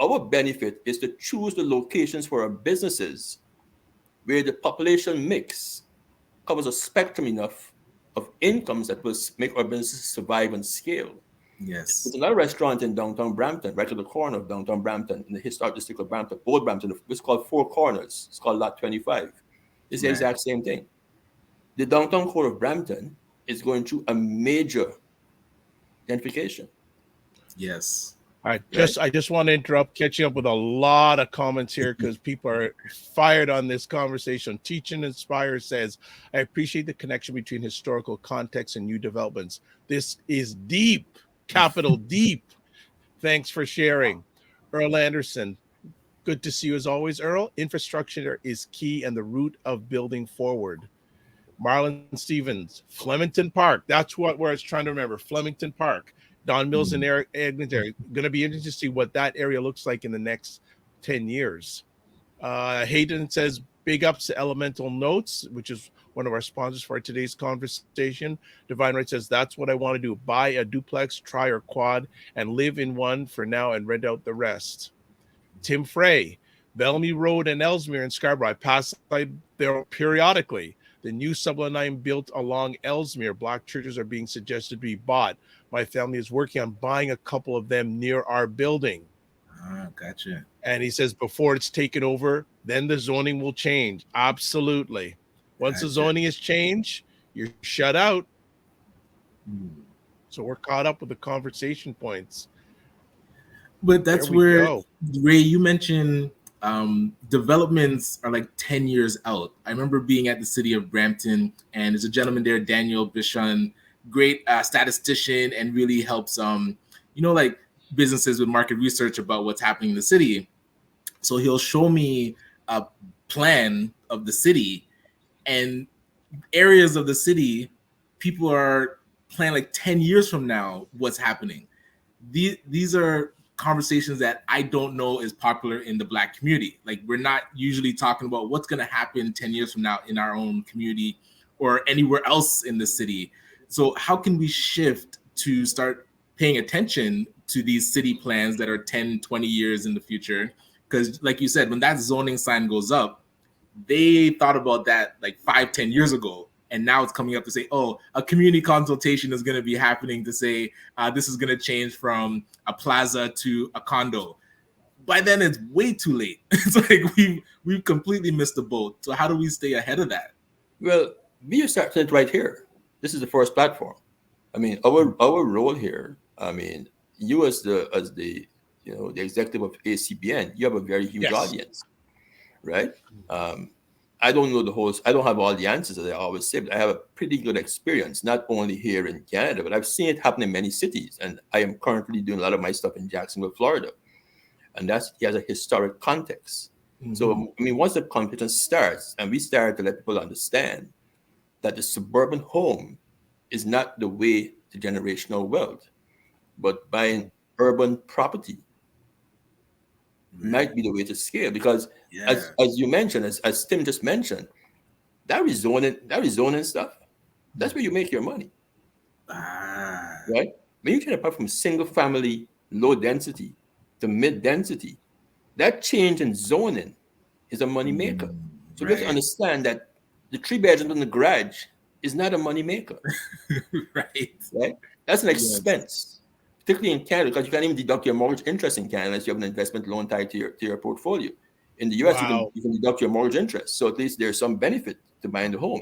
our benefit is to choose the locations for our businesses where the population mix covers a spectrum enough of incomes that will make our businesses survive and scale. Yes. There's another restaurant in downtown Brampton, right to the corner of downtown Brampton, in the historic district of Brampton, Old Brampton. It's called Four Corners. It's called Lot 25. It's the exact same thing. The downtown core of Brampton is going through a major gentrification. Yes. All right. I just want to interrupt, catching up with a lot of comments here because people are fired on this conversation. Teach and Inspire says, I appreciate the connection between historical context and new developments. This is deep, capital deep. Thanks for sharing. Earl Anderson, good to see you as always, Earl. Infrastructure is key and the root of building forward. Marlon Stevens, Flemington Park. That's where I was trying to remember. Flemington Park. Don Mills and Eric Eglinton. Going to be interesting to see what that area looks like in the next 10 years. Hayden says, big ups to Elemental Notes, which is one of our sponsors for today's conversation. Divine Right says, that's what I want to do. Buy a duplex, tri or quad, and live in one for now and rent out the rest. Tim Frey, Bellamy Road and Ellesmere in Scarborough. I pass by there periodically. The new subline built along Ellesmere. Black churches are being suggested to be bought. My family is working on buying a couple of them near our building. Gotcha. And he says before it's taken over, then the zoning will change. Absolutely. Once the zoning is changed, you're shut out. So we're caught up with the conversation points. But that's where, Ray, you mentioned developments are like 10 years out. I remember being at the city of Brampton, and there's a gentleman there, Daniel Bichon, great statistician, and really helps like businesses with market research about what's happening in the city. So he'll show me a plan of the city, and areas of the city, people are planning like 10 years from now what's happening. These are conversations that I don't know is popular in the Black community. Like, we're not usually talking about what's going to happen 10 years from now in our own community or anywhere else in the city. So how can we shift to start paying attention to these city plans that are 10, 20 years in the future? Because like you said, when that zoning sign goes up, they thought about that like 5-10 years ago. And now it's coming up to say, oh, a community consultation is going to be happening to say this is going to change from a plaza to a condo. By then, it's way too late. It's like we've completely missed the boat. So how do we stay ahead of that? Well, we are starting it right here. This is the first platform. I mean, our role here. I mean, you as the executive of ACBN, you have a very huge audience, right? I don't know I don't have all the answers, as I always say, but I have a pretty good experience, not only here in Canada, but I've seen it happen in many cities. And I am currently doing a lot of my stuff in Jacksonville, Florida. And it has a historic context. Mm-hmm. So, I mean, once the conversation starts and we start to let people understand that the suburban home is not the way to generational wealth. But buying urban property might be the way to scale, because as you mentioned, as Tim just mentioned, that rezoning stuff, that's where you make your money. Right? When you can apart from single family, low density to mid density, that change in zoning is a money maker. So you have to understand that the 3 bedrooms in the garage is not a money maker. Right? That's an expense, particularly in Canada, because you can't even deduct your mortgage interest in Canada unless you have an investment loan tied to your portfolio. In the US, you can deduct your mortgage interest. So at least there's some benefit to buying the home.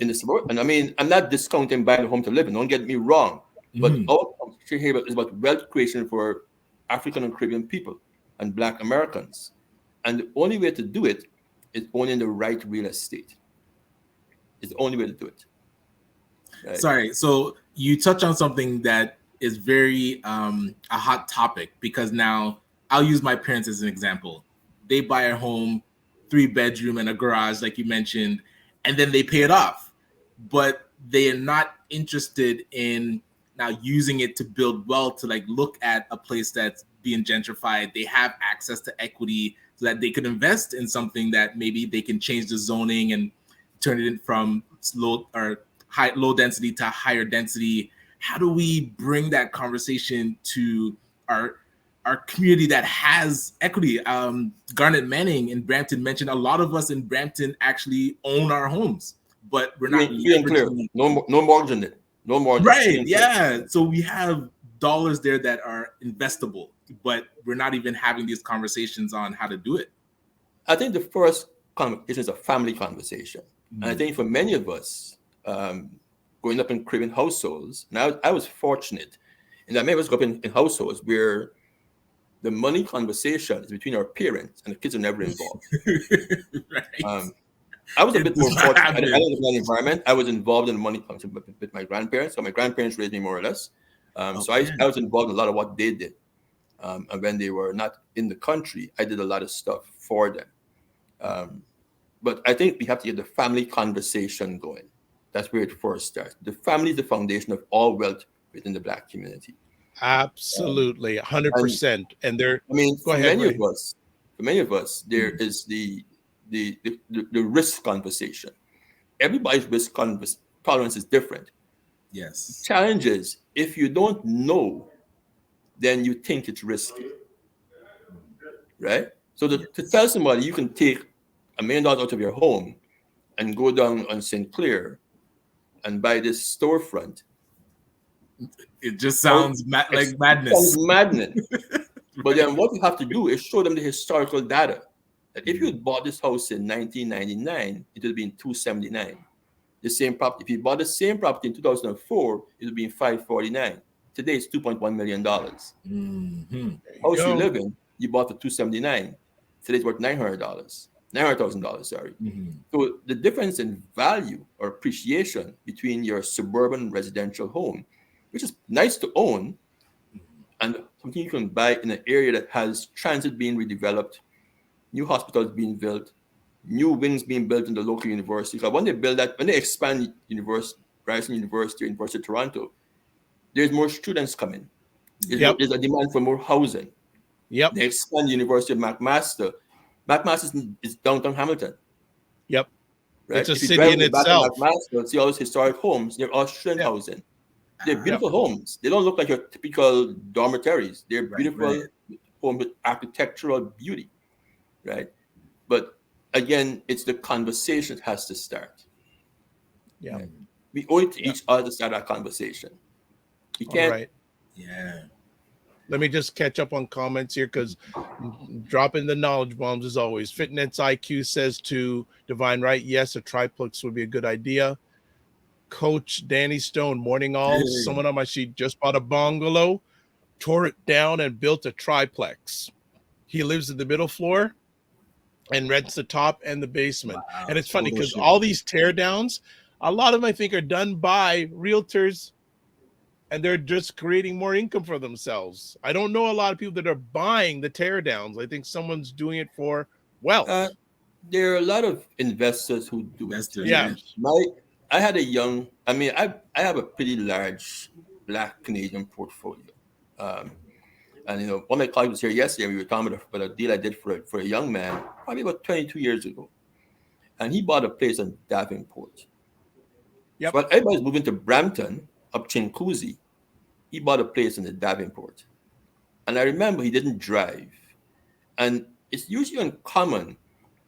In the suburb, and I mean, I'm not discounting buying a home to live in. Don't get me wrong, but all here is about wealth creation for African and Caribbean people and Black Americans, and the only way to do it is owning the right real estate. It's the only way to do it. Right? Sorry, so you touch on something that is very a hot topic, because now I'll use my parents as an example. They buy a home, 3 bedroom and a garage, like you mentioned, and then they pay it off, but they are not interested in now using it to build wealth, to like look at a place that's being gentrified. They have access to equity so that they could invest in something that maybe they can change the zoning and turn it in from low density to higher density. How do we bring that conversation to our community that has equity? Garnet Manning in Brampton mentioned a lot of us in Brampton actually own our homes, but we're not clear. No mortgage in it. No mortgage. Right. Yeah. So we have dollars there that are investable, but we're not even having these conversations on how to do it. I think the first conversation is a family conversation. And I think for many of us, growing up in Caribbean households, and I was fortunate in that many of us grew up in households where the money conversation is between our parents and the kids are never involved. Right. I was a bit more fortunate. I didn't live in that environment. I was involved in the money conversation with my grandparents. So my grandparents raised me more or less. So I was involved in a lot of what they did. And when they were not in the country, I did a lot of stuff for them. But I think we have to get the family conversation going. That's where it first starts. The family is the foundation of all wealth within the Black community. Absolutely, 100%. And there, I mean, for many of us, there is the risk conversation. Everybody's risk tolerance is different. Yes. The challenge is, if you don't know, then you think it's risky, right? So to tell somebody you can take $1 million out of your home and go down on St. Clair and buy this storefront, it just sounds like madness. It sounds madness. But then what you have to do is show them the historical data. That if you had bought this house in 1999, it would have been $279. The same property. If you bought the same property in 2004, it would be $549. Today it's $2.1 million. House you live in, you bought for $279. Today it's worth $900,000. Sorry. So the difference in value or appreciation between your suburban residential home, which is nice to own, and something you can buy in an area that has transit being redeveloped, new hospitals being built, new wings being built in the local university. Because when they expand Ryerson University or University of Toronto, there's more students coming. There's a demand for more housing. They expand the University of McMaster. McMaster is downtown Hamilton. Right? It's a city in itself. McMaster, see all those historic homes. They're all student housing. They're beautiful homes. They don't look like your typical dormitories. They're beautiful homes with architectural beauty, right? But again, it's the conversation that has to start. Right? We owe it to each other to start our conversation. We can't. All right. Let me just catch up on comments here, because dropping the knowledge bombs as always. Fitness IQ says to Divine Right, yes, a triplex would be a good idea. Coach Danny Stone, morning all. Someone on my sheet just bought a bungalow, tore it down, and built a triplex. He lives in the middle floor and rents the top and the basement. Wow. And it's funny because all these tear downs, a lot of them I think are done by realtors, and they're just creating more income for themselves. I don't know a lot of people that are buying the tear downs. I think someone's doing it for wealth. There are a lot of investors who do it. Yeah. I had a young. I mean, I have a pretty large Black Canadian portfolio. Um, and one of my colleagues was here yesterday. We were talking about a deal I did for a young man, probably about 22 years ago, and he bought a place in Davenport. So Yep. while everybody's moving to Brampton, up Chincoosy, he bought a place in the Davenport. And I remember he didn't drive. And it's usually uncommon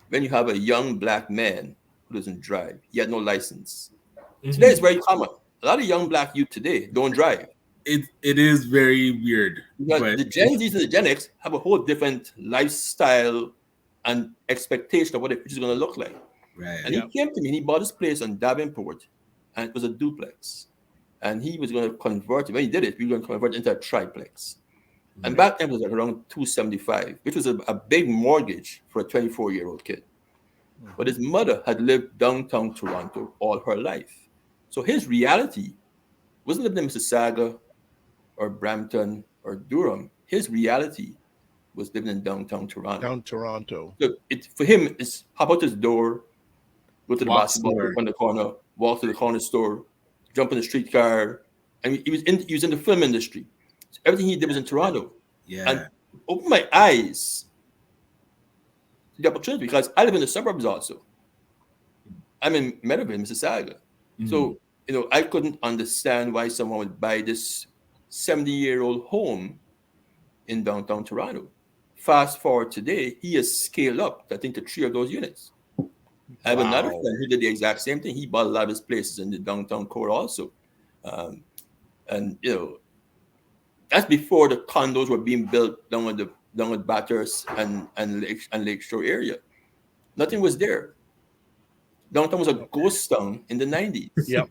when you have a young Black man who doesn't drive. He had no license. Mm-hmm. Today it's very common. A lot of young Black youth today don't drive. It is very weird. Because the Gen Zs and the Gen X have a whole different lifestyle and expectation of what the future is going to look like. Right. And he came to me and he bought this place on Davenport, and it was a duplex. And he was going to convert it. When he did it, we were going to convert it into a triplex. Right. And back then it was like around $275, which was a big mortgage for a 24-year-old kid. Mm-hmm. But his mother had lived downtown Toronto all her life. So his reality wasn't living in Mississauga or Brampton or Durham. His reality was living in downtown Toronto. So for him, it's hop out his door, go to the basketball court on the corner, walk to the corner store, jump in the streetcar. And he was in the film industry. So everything he did was in Toronto. Yeah. And opened my eyes to the opportunity, because I live in the suburbs also. I'm in Meadowville, Mississauga. Mm-hmm. So, I couldn't understand why someone would buy this 70-year-old home in downtown Toronto. Fast forward today, he has scaled up, I think, to 3 of those units. I have another friend who did the exact same thing. He bought a lot of his places in the downtown core also. And that's before the condos were being built down at Bathurst and Lakeshore area. Nothing was there. Downtown was a ghost town in the 90s. Yep.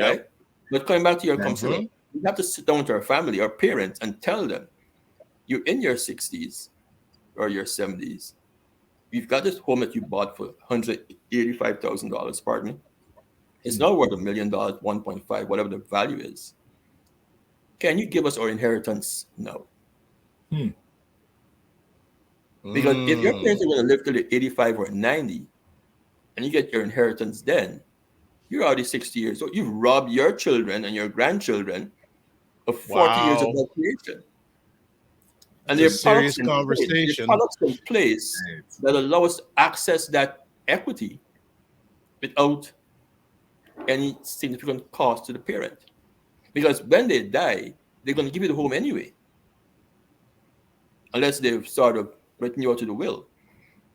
Right? But coming back to your comfort, we have to sit down with our family, our parents, and tell them, you're in your 60s or your 70s. You've got this home that you bought for $185,000, pardon me. It's now worth $1 million, 1.5, whatever the value is. Can you give us our inheritance now? Because if your parents are going to live till they're 85 or 90, and you get your inheritance then, you're already 60 years old. You've robbed your children and your grandchildren of 40 years of creation. And there's a serious conversation. Products in place that allow us to access that equity without any significant cost to the parent. Because when they die, they're going to give you the home anyway. Unless they've sort of written you out to the will.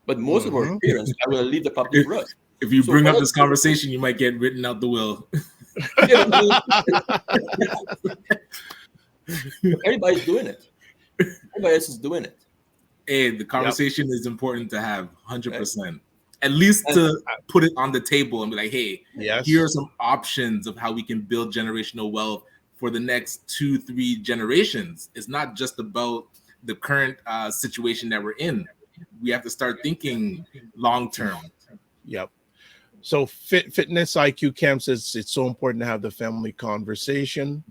But most of our parents are going to leave the property for us. If you bring up this conversation, you might get written out the will. Everybody's doing it. Everybody else is doing it. Hey, the conversation is important to have, 100%. Right. At least to put it on the table and be like, hey, here are some options of how we can build generational wealth for the next 2-3 generations. It's not just about the current situation that we're in. We have to start thinking long term. Yep. So Fitness IQ Camp says it's so important to have the family conversation.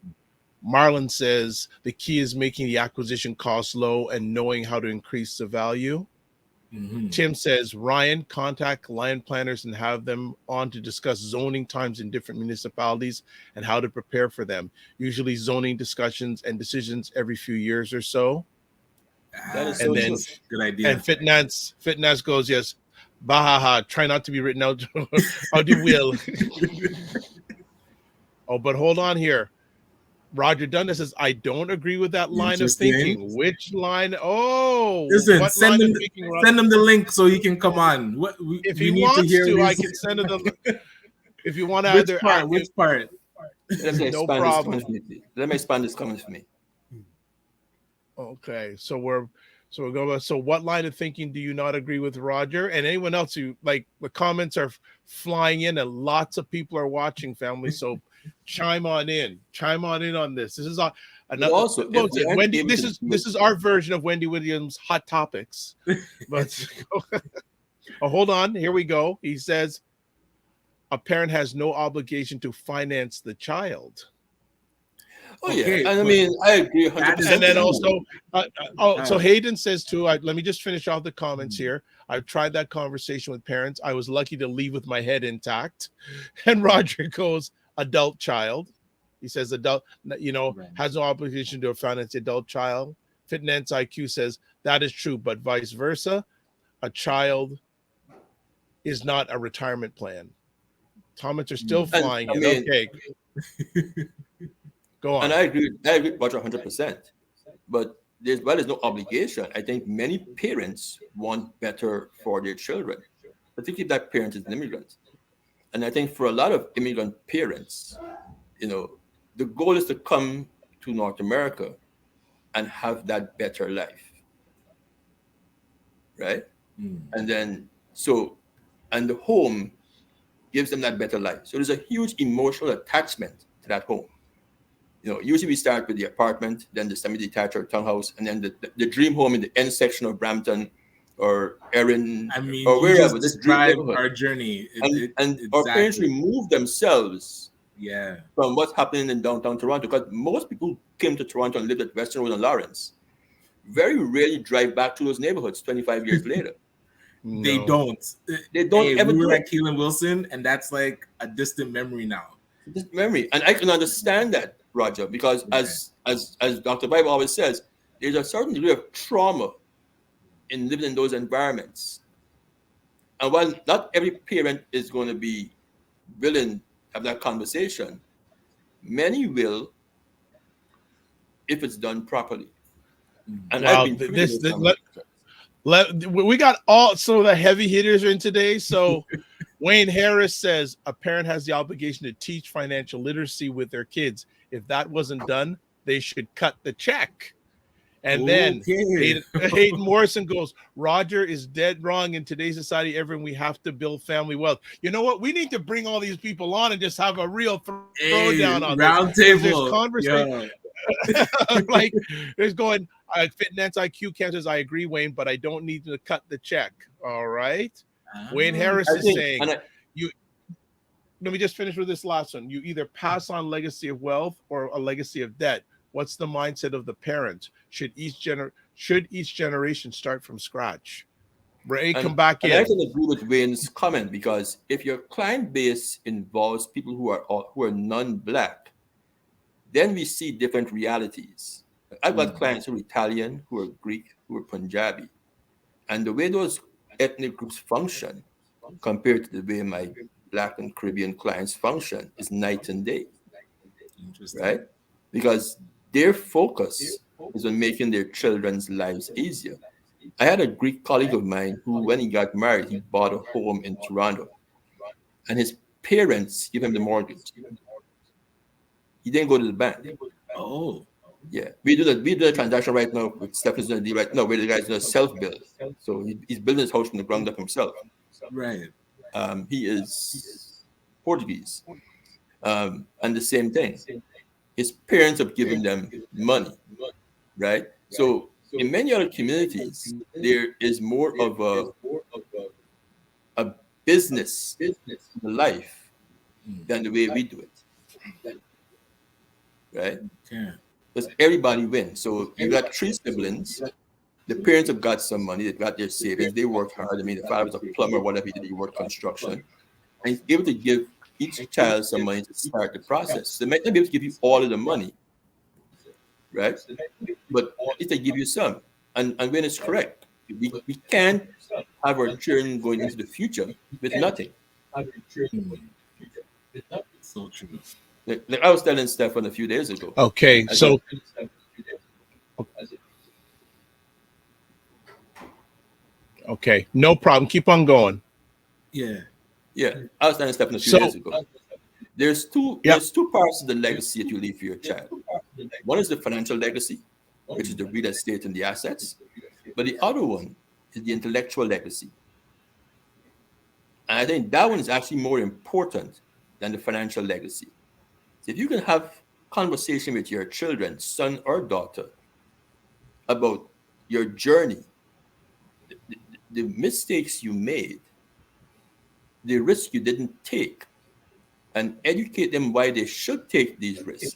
Marlon says the key is making the acquisition cost low and knowing how to increase the value. Mm-hmm. Tim says, Ryan, contact land planners and have them on to discuss zoning times in different municipalities and how to prepare for them. Usually zoning discussions and decisions every few years or so. That is so good idea. And Fitness goes, yes, bahaha, try not to be written out. How do you will? Oh, but hold on here. Roger Dundas says, I don't agree with that line of thinking. Which line? Oh, listen, send him the link so he can come on. If he wants to, I can send him the. If you want to, which part? No problem. Let me expand this comment for me. Okay, so we're going. So, what line of thinking do you not agree with, Roger? And anyone else who the comments are flying in, and lots of people are watching, family. So. Chime on in on this. This is another. Also, Wendy, this is our version of Wendy Williams' Hot Topics. But hold on, here we go. He says a parent has no obligation to finance the child. Oh yeah, and I mean I agree 100%. And then also, so Hayden says too. Let me just finish off the comments here. I've tried that conversation with parents. I was lucky to leave with my head intact. And Roger goes, adult child. He says adult, has no obligation to finance adult child. Fitness IQ says that is true, but vice versa. A child is not a retirement plan. Comments are still flying in. Okay. Go on. And I agree with Roger 100%. But there's no obligation. I think many parents want better for their children, particularly if that parent is an immigrant. And I think for a lot of immigrant parents, the goal is to come to North America and have that better life. Right? And then, and the home gives them that better life. So there's a huge emotional attachment to that home. Usually we start with the apartment, then the semi-detached or townhouse, and then the dream home in the end section of Brampton or Erin, or wherever. This dream neighborhood. Our journey, and our parents remove themselves yeah, from what's happening in downtown Toronto, because most people who came to Toronto and lived at Western Road and Lawrence very rarely drive back to those neighborhoods 25 years later. No. They don't. They don't ever we were at Keelan Wilson, and that's like a distant memory now. Distant memory, and I can understand that, Roger, because as Dr. Bible always says, there's a certain degree of trauma in living in those environments. And while not every parent is going to be willing to have that conversation, many will if it's done properly. And I've been we got all some of the heavy hitters in today. So Wayne Harris says a parent has the obligation to teach financial literacy with their kids. If that wasn't done, they should cut the check. And then Hayden Morrison goes, Roger is dead wrong. In today's society, everyone, we have to build family wealth. You know what? We need to bring all these people on and just have a real throwdown on round table. There's conversation. Like there's going Fitness IQ counters. I agree, Wayne, but I don't need to cut the check. All right. Wayne Harris is saying let me just finish with this last one. You either pass on legacy of wealth or a legacy of debt. What's the mindset of the parents? Should each generation start from scratch? Ray, come back in. I can agree with Wayne's comment, because if your client base involves people who are non-Black, then we see different realities. I've got clients who are Italian, who are Greek, who are Punjabi, and the way those ethnic groups function compared to the way my Black and Caribbean clients function is night and day. Right? Because their focus is on making their children's lives easier. I had a Greek colleague of mine who, when he got married, he bought a home in Toronto, and his parents gave him the mortgage. He didn't go to the bank. Oh, yeah. We do the transaction right now with Stephanie's doing the deal right now, where the guy's going to self-build. So he's building his house from the ground up himself. Right. He is Portuguese, and the same thing. His parents have given them money, right? So in many other communities, there is more of a business life than the way we do it, right? Yeah. Because everybody wins. So you got 3 siblings. The parents have got some money. They've got their savings. They worked hard. I mean, the father was a plumber, whatever he did, he worked construction. And he's able to give each child some money to start the process. They might not be able to give you all of the money, right? But at least they give you some. And when it's correct, we can't have our children going into the future with nothing. So true. Like I was telling Stefan a few days ago. Okay, so okay, no problem. Keep on going. Yeah. I was telling Stefan a few days ago. There's two parts of the legacy that you leave for your child. One is the financial legacy, which is the real estate and the assets. But the other one is the intellectual legacy. And I think that one is actually more important than the financial legacy. So if you can have conversation with your children, son or daughter, about your journey, the mistakes you made, the risk you didn't take, and educate them why they should take these risks,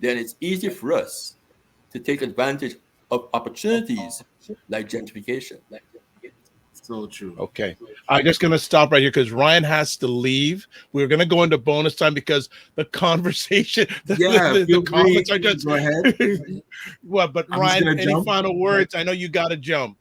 then it's easy for us to take advantage of opportunities like gentrification. So true. Okay. I'm just going to stop right here because Ryan has to leave. We're going to go into bonus time because the conversation, the comments are just. Go ahead. Well, but Ryan, any final words? I know you got to jump.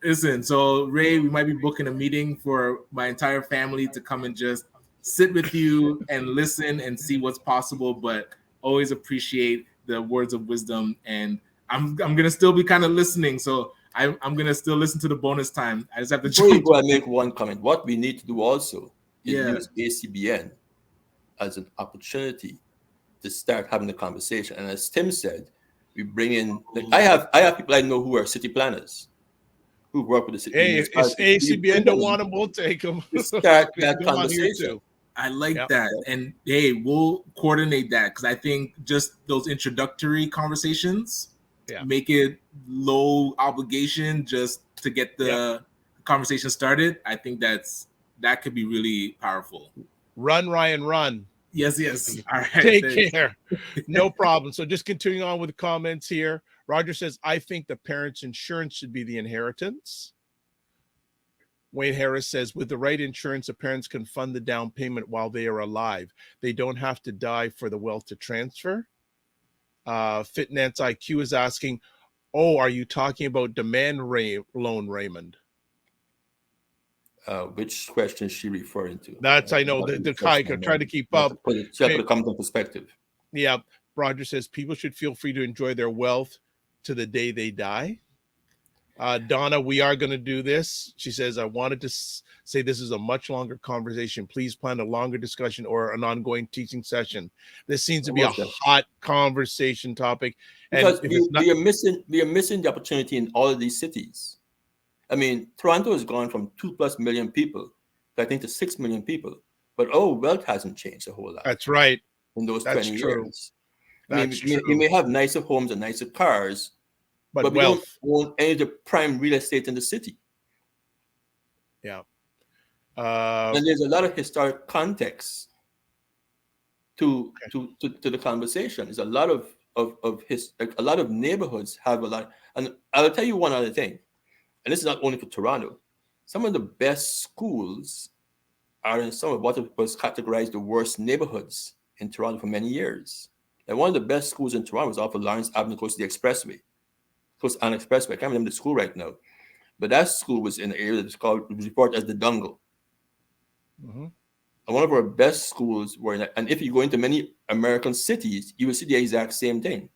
Listen, so Ray, we might be booking a meeting for my entire family to come and just sit with you and listen and see what's possible. But always appreciate the words of wisdom, and I'm gonna still be kind of listening. So I'm gonna still listen to the bonus time. I just have to. Before you go, I make one comment. What we need to do also is use ACBN as an opportunity to start having the conversation. And as Tim said, we bring in. Like, I have people I know who are city planners, who work with the city. Hey, if ACBN don't want them, we'll take them. Start that conversation. I like that. And hey, we'll coordinate that because I think just those introductory conversations make it low obligation just to get the conversation started. I think that could be really powerful. Run, Ryan, run. Yes. All right. Take care. No problem. So just continuing on with the comments here. Roger says, I think the parents' insurance should be the inheritance. Wayne Harris says, with the right insurance, the parents can fund the down payment while they are alive. They don't have to die for the wealth to transfer. Fitnance IQ is asking, are you talking about demand loan, Raymond? Which question is she referring to? That's, I know, the guy trying to keep up. Put it comes in perspective. Yeah. Roger says, people should feel free to enjoy their wealth to the day they die. Donna, we are going to do this. She says, I wanted to say this is a much longer conversation. Please plan a longer discussion or an ongoing teaching session. This seems to be a hot conversation topic. Because we are missing the opportunity in all of these cities. I mean, Toronto has gone from 2+ million people to, I think, to 6 million people. But wealth hasn't changed a whole lot. That's right. In those 20 years. That's true. We may have nicer homes and nicer cars, but we don't own any of the prime real estate in the city. Yeah. And there's a lot of historic context to the conversation. There's a lot of neighborhoods have a lot. And I'll tell you one other thing, and this is not only for Toronto. Some of the best schools are in some of what was categorized the worst neighborhoods in Toronto for many years. And one of the best schools in Toronto was off of Lawrence Avenue, close to the Expressway. Close to an Expressway. I can't remember the school right now. But that school was in an area that was reported as the Dungle. Mm-hmm. And one of our best schools were and if you go into many American cities, you will see the exact same thing.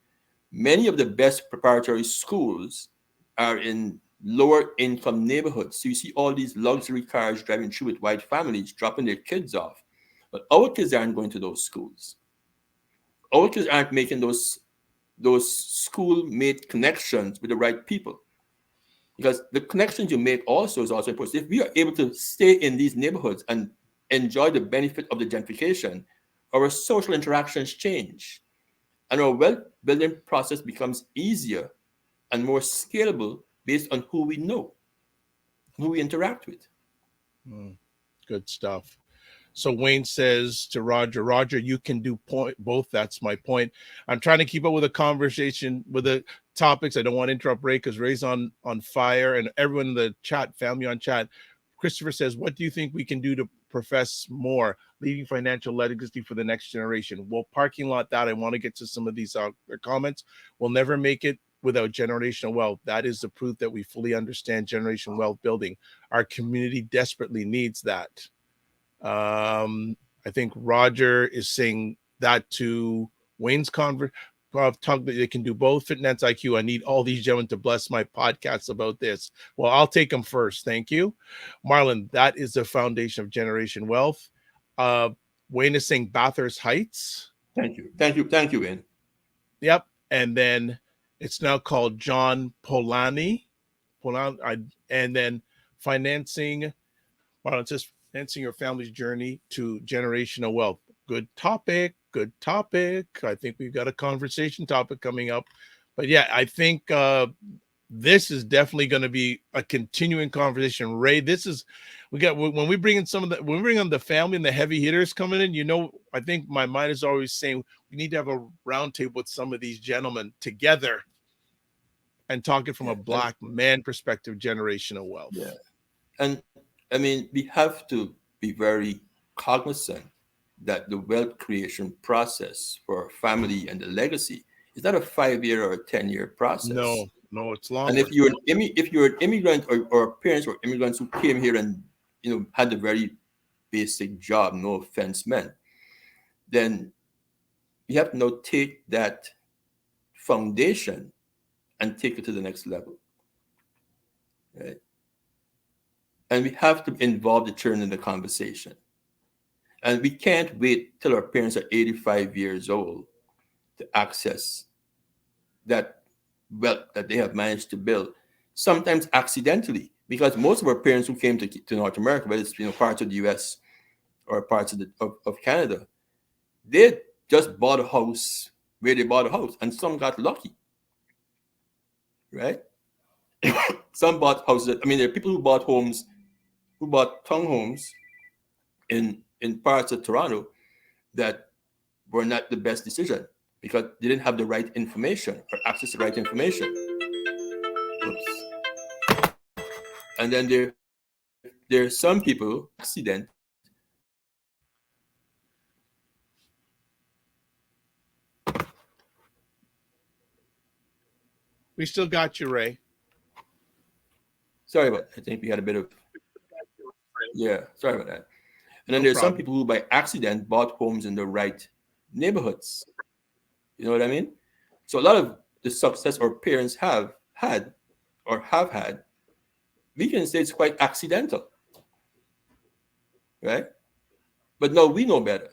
Many of the best preparatory schools are in lower income neighborhoods. So you see all these luxury cars driving through with white families, dropping their kids off. But our kids aren't going to those schools. Our kids aren't making those school-mate connections with the right people. Because the connections you make also is also important. If we are able to stay in these neighborhoods and enjoy the benefit of the gentrification, our social interactions change. And our wealth building process becomes easier and more scalable based on who we know, who we interact with. Good stuff. So Wayne says to Roger, you can do both. That's my point. I'm trying to keep up with the conversation, with the topics. I don't want to interrupt Ray because Ray's on fire, and everyone in the chat, family on chat. Christopher says, what do you think we can do to profess more, leaving financial legacy for the next generation? Well, parking lot that, I want to get to some of these comments. We'll never make it without generational wealth. That is the proof that we fully understand generational wealth building. Our community desperately needs that. I think Roger is saying that to Wayne's talk that they can do both. Fitness IQ, I need all these gentlemen to bless my podcasts about this. Well, I'll take them first. Thank you. Marlon, that is the foundation of generation wealth. Wayne is saying Bathurst Heights. Thank you, Wayne. Yep. And then it's now called John Polanyi. And then financing. Marlon says, financing your family's journey to generational wealth. Good topic. I think we've got a conversation topic coming up. But yeah, I think this is definitely going to be a continuing conversation. Ray, this is We got when we bring in when we bring on the family and the heavy hitters coming in. I think my mind is always saying we need to have a round table with some of these gentlemen together and talking from a Black man perspective, generational wealth. Yeah, and I mean we have to be very cognizant that the wealth creation process for a family and the legacy is not a 5-year or a 10-year process. No, it's long. And if you're an immigrant or parents or immigrants who came here and had a very basic job, no offense meant, then you have to now take that foundation and take it to the next level. Right? And we have to involve the children in the conversation. And we can't wait till our parents are 85 years old to access that wealth that they have managed to build, sometimes accidentally, because most of our parents who came to North America, whether it's parts of the US or parts of Canada, they just bought a house where they bought a house, and some got lucky, right? Some bought houses. I mean, there are people who bought homes, who bought townhomes in parts of Toronto that were not the best decision because they didn't have the right information or access to the right information. Oops. And then there are some people accident. We still got you, Ray. Sorry about that. I think we had a bit of sorry about that. And then there's some people who by accident bought homes in the right neighborhoods. You know what I mean? So a lot of the success our parents have had, we can say it's quite accidental, right? But now we know better.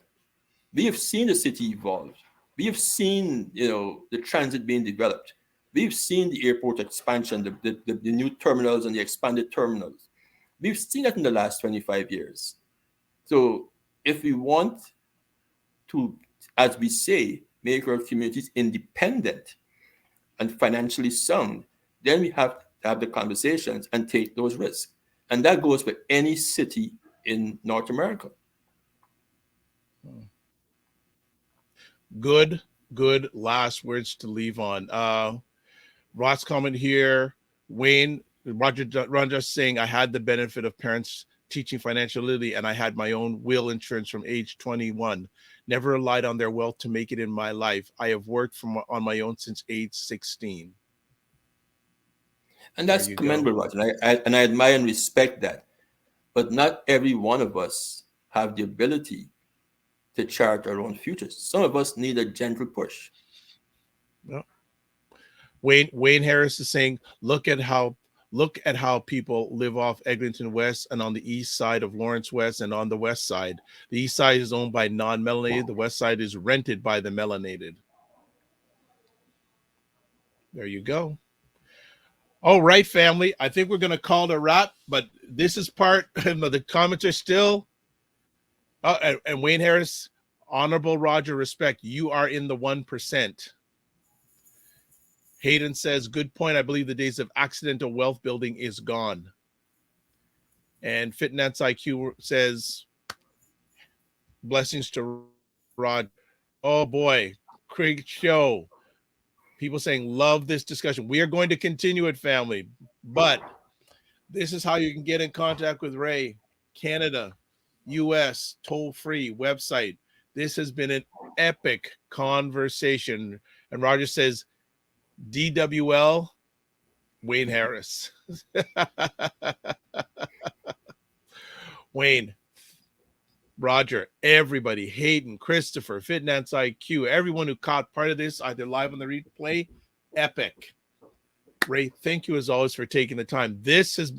We have seen the city evolve. We have seen, the transit being developed. We've seen the airport expansion, the new terminals and the expanded terminals. We've seen that in the last 25 years. So if we want to, as we say, make our communities independent and financially sound, then we have to have the conversations and take those risks. And that goes for any city in North America. Good last words to leave on. Ross comment here, Wayne, Roger saying, I had the benefit of parents teaching financial literacy, and I had my own will insurance from age 21. Never relied on their wealth to make it in my life. I have worked on my own since age 16. And that's commendable, Roger. And I admire and respect that. But not every one of us have the ability to chart our own futures. Some of us need a gentle push. Yeah. Wayne Harris is saying, look at how people live off Eglinton West and on the east side of Lawrence West and on the west side. The east side is owned by non-melanated. The west side is rented by the melanated. There you go. All right, family. I think we're going to call it a wrap, but this is part, the comments are still, and Wayne Harris, honorable Roger, respect, you are in the 1%. Hayden says, good point. I believe the days of accidental wealth building is gone. And Fitness IQ says, blessings to Rod. Oh boy, Craig show. People saying, love this discussion. We are going to continue it, family. But this is how you can get in contact with Ray. Canada, US, toll-free website. This has been an epic conversation. And Roger says, DWL, Wayne Harris. Wayne, Roger, everybody, Hayden, Christopher, Fitness IQ, everyone who caught part of this, either live on the replay, epic. Ray, thank you as always for taking the time. This has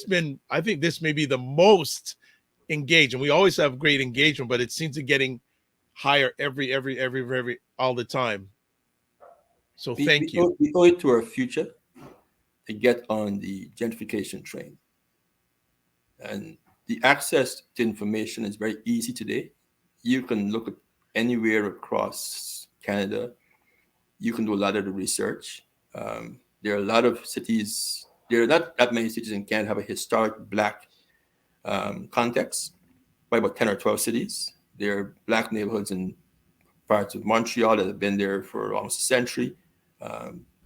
been, I think this may be the most engaged, and we always have great engagement, but it seems to getting higher every all the time. So thank you. We owe it to our future to get on the gentrification train. And the access to information is very easy today. You can look at anywhere across Canada. You can do a lot of the research. There are a lot of cities. There are not that many cities in Canada have a historic Black context, by about 10 or 12 cities. There are Black neighborhoods in parts of Montreal that have been there for almost a century.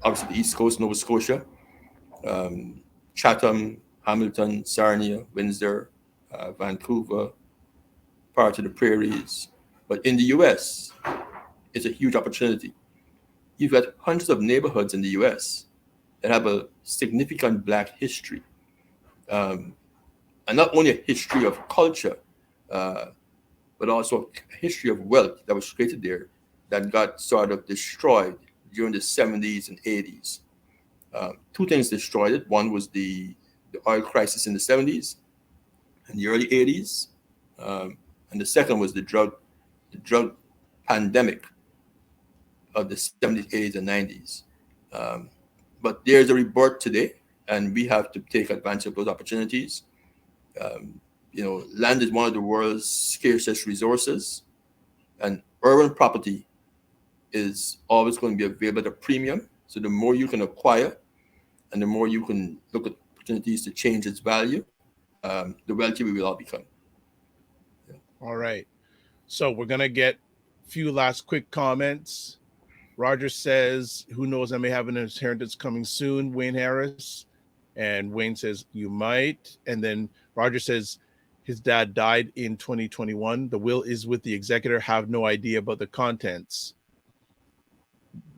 Obviously, the East Coast, Nova Scotia, Chatham, Hamilton, Sarnia, Windsor, Vancouver, part of the prairies. But in the US, it's a huge opportunity. You've got hundreds of neighborhoods in the US that have a significant Black history. And not only a history of culture, but also a history of wealth that was created there that got sort of destroyed during the 70s and 80s. Two things destroyed it. One was the oil crisis in the 70s and the early 80s. And the second was the drug pandemic of the 70s, 80s, and 90s. But there's a rebirth today, and we have to take advantage of those opportunities. Land is one of the world's scarcest resources, and urban property is always going to be available at a premium. So the more you can acquire and the more you can look at opportunities to change its value, the wealthier we will all become. Yeah. All right. So we're going to get a few last quick comments. Roger says, who knows, I may have an inheritance coming soon, Wayne Harris. And Wayne says, you might. And then Roger says, his dad died in 2021. The will is with the executor, have no idea about the contents.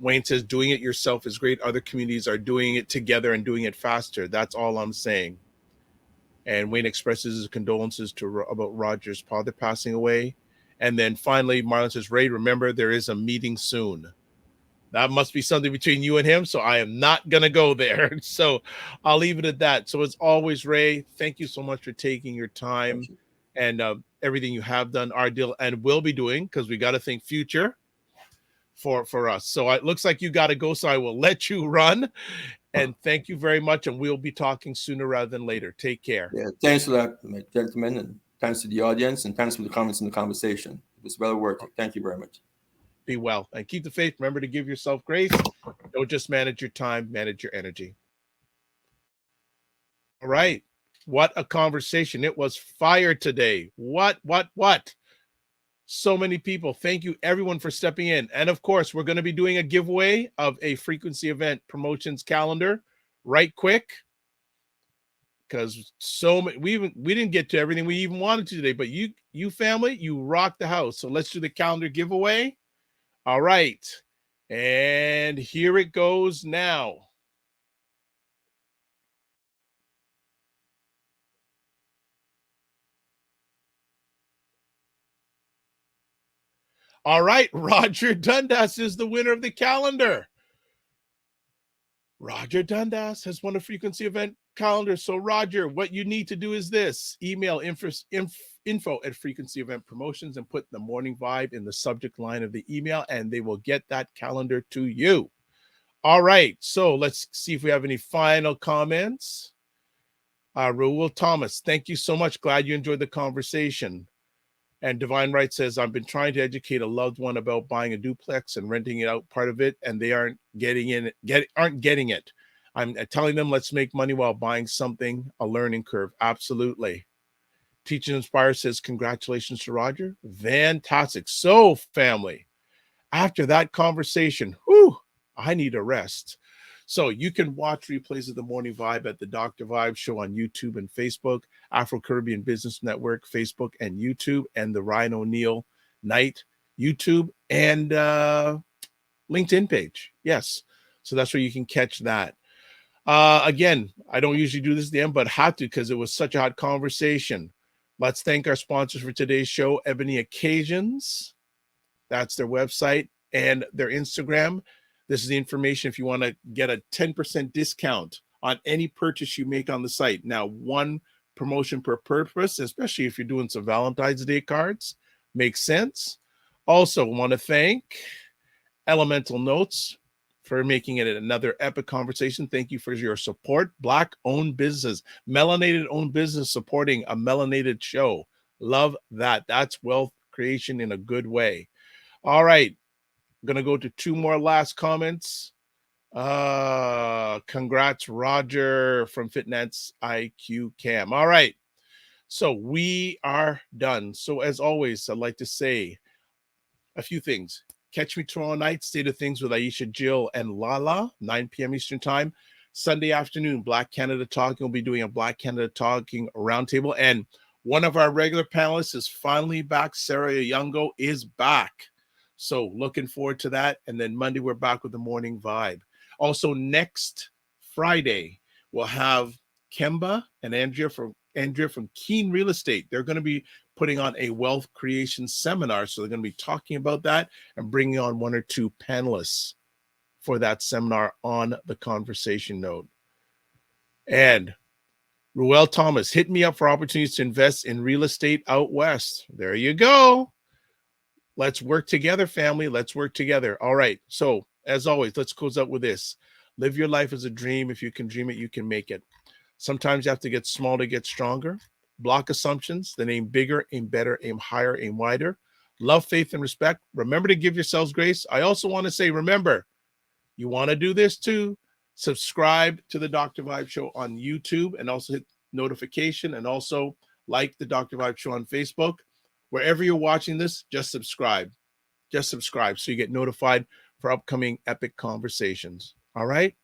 Wayne says, doing it yourself is great. Other communities are doing it together and doing it faster. That's all I'm saying. And Wayne expresses his condolences about Roger's father passing away. And then finally, Marlon says, Ray, remember, there is a meeting soon. That must be something between you and him. So I am not going to go there. So I'll leave it at that. So as always, Ray, thank you so much for taking your time and everything you have done, our deal, and will be doing, because we got to think future for us. So it looks like you got to go. So I will let you run. And thank you very much. And we'll be talking sooner rather than later. Take care. Yeah, thanks for that, gentlemen. And thanks to the audience. And thanks for the comments in the conversation. It was well worth it. Thank you very much. Be well and keep the faith. Remember to give yourself grace. Don't just manage your time, manage your energy. All right. What a conversation. It was fire today. What? So many people. Thank you, everyone, for stepping in. And of course, we're going to be doing a giveaway of a frequency event promotions calendar right quick, because we didn't get to everything we even wanted to today. But you family, you rock the house. So let's do the calendar giveaway. All right. And here it goes now. All right. Roger Dundas is the winner of the calendar. Roger Dundas has won a frequency event calendar. So Roger, what you need to do is this: email info at Frequency Event Promotions and put the Morning Vibe in the subject line of the email, and they will get that calendar to you. All right. So let's see if we have any final comments. Raul Thomas, thank you so much. Glad you enjoyed the conversation. And Divine Right says, I've been trying to educate a loved one about buying a duplex and renting it out part of it, and they aren't getting it. I'm telling them, let's make money while buying something, a learning curve. Absolutely. Teach and Inspire says, congratulations to Roger. Fantastic. So, family, after that conversation, I need a rest. So you can watch replays of the Morning Vibe at the Dr. Vibe Show on YouTube and Facebook, Afro-Caribbean Business Network, Facebook and YouTube, and the Ryan O'Neill Night YouTube and LinkedIn page. Yes. So that's where you can catch that. Again, I don't usually do this at the end, but had to because it was such a hot conversation. Let's thank our sponsors for today's show, Ebony Occasions. That's their website and their Instagram. This is the information if you want to get a 10% discount on any purchase you make on the site. Now, one promotion per purpose, especially if you're doing some Valentine's Day cards, makes sense. Also, want to thank Elemental Notes for making it another epic conversation. Thank you for your support. Black-owned business, melanated-owned business supporting a melanated show. Love that. That's wealth creation in a good way. All right. I'm going to go to two more last comments. Congrats, Roger from Fitness IQ Cam. All right. So we are done. So as always, I'd like to say a few things. Catch me tomorrow night, State of Things with Aisha, Jill, and Lala, 9 p.m. Eastern Time. Sunday afternoon, Black Canada Talking. We'll be doing a Black Canada Talking roundtable. And one of our regular panelists is finally back. Sarah Youngo is back. So looking forward to that. And then Monday, we're back with the Morning Vibe. Also, next Friday, we'll have Kemba and Andrea from Keen Real Estate. They're going to be putting on a wealth creation seminar. So they're going to be talking about that and bringing on one or two panelists for that seminar on the conversation note. And Ruel Thomas, hit me up for opportunities to invest in real estate out west. There you go. Let's work together, family. Let's work together. All right. So as always, let's close out with this. Live your life as a dream. If you can dream it, you can make it. Sometimes you have to get small to get stronger. Block assumptions, then aim bigger, aim better, aim higher, aim wider. Love, faith, and respect. Remember to give yourselves grace. I also want to say, remember, you want to do this too. Subscribe to the Dr. Vibe Show on YouTube and also hit notification and also like the Dr. Vibe Show on Facebook. Wherever you're watching this, just subscribe. Just subscribe so you get notified for upcoming epic conversations. All right?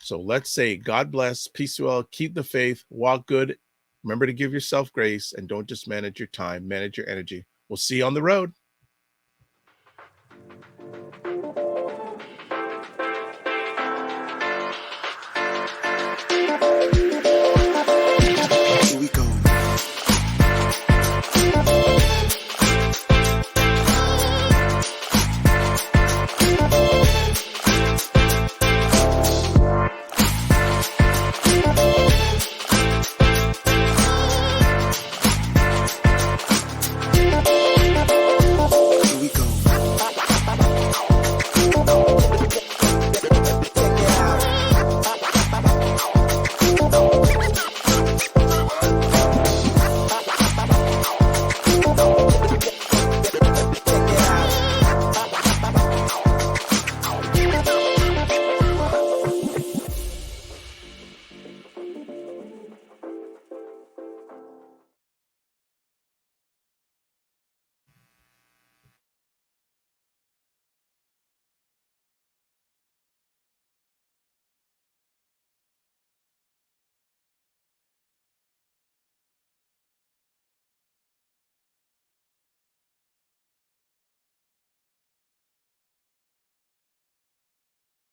So let's say God bless, peace to all, keep the faith, walk good. Remember to give yourself grace and don't just manage your time, manage your energy. We'll see you on the road.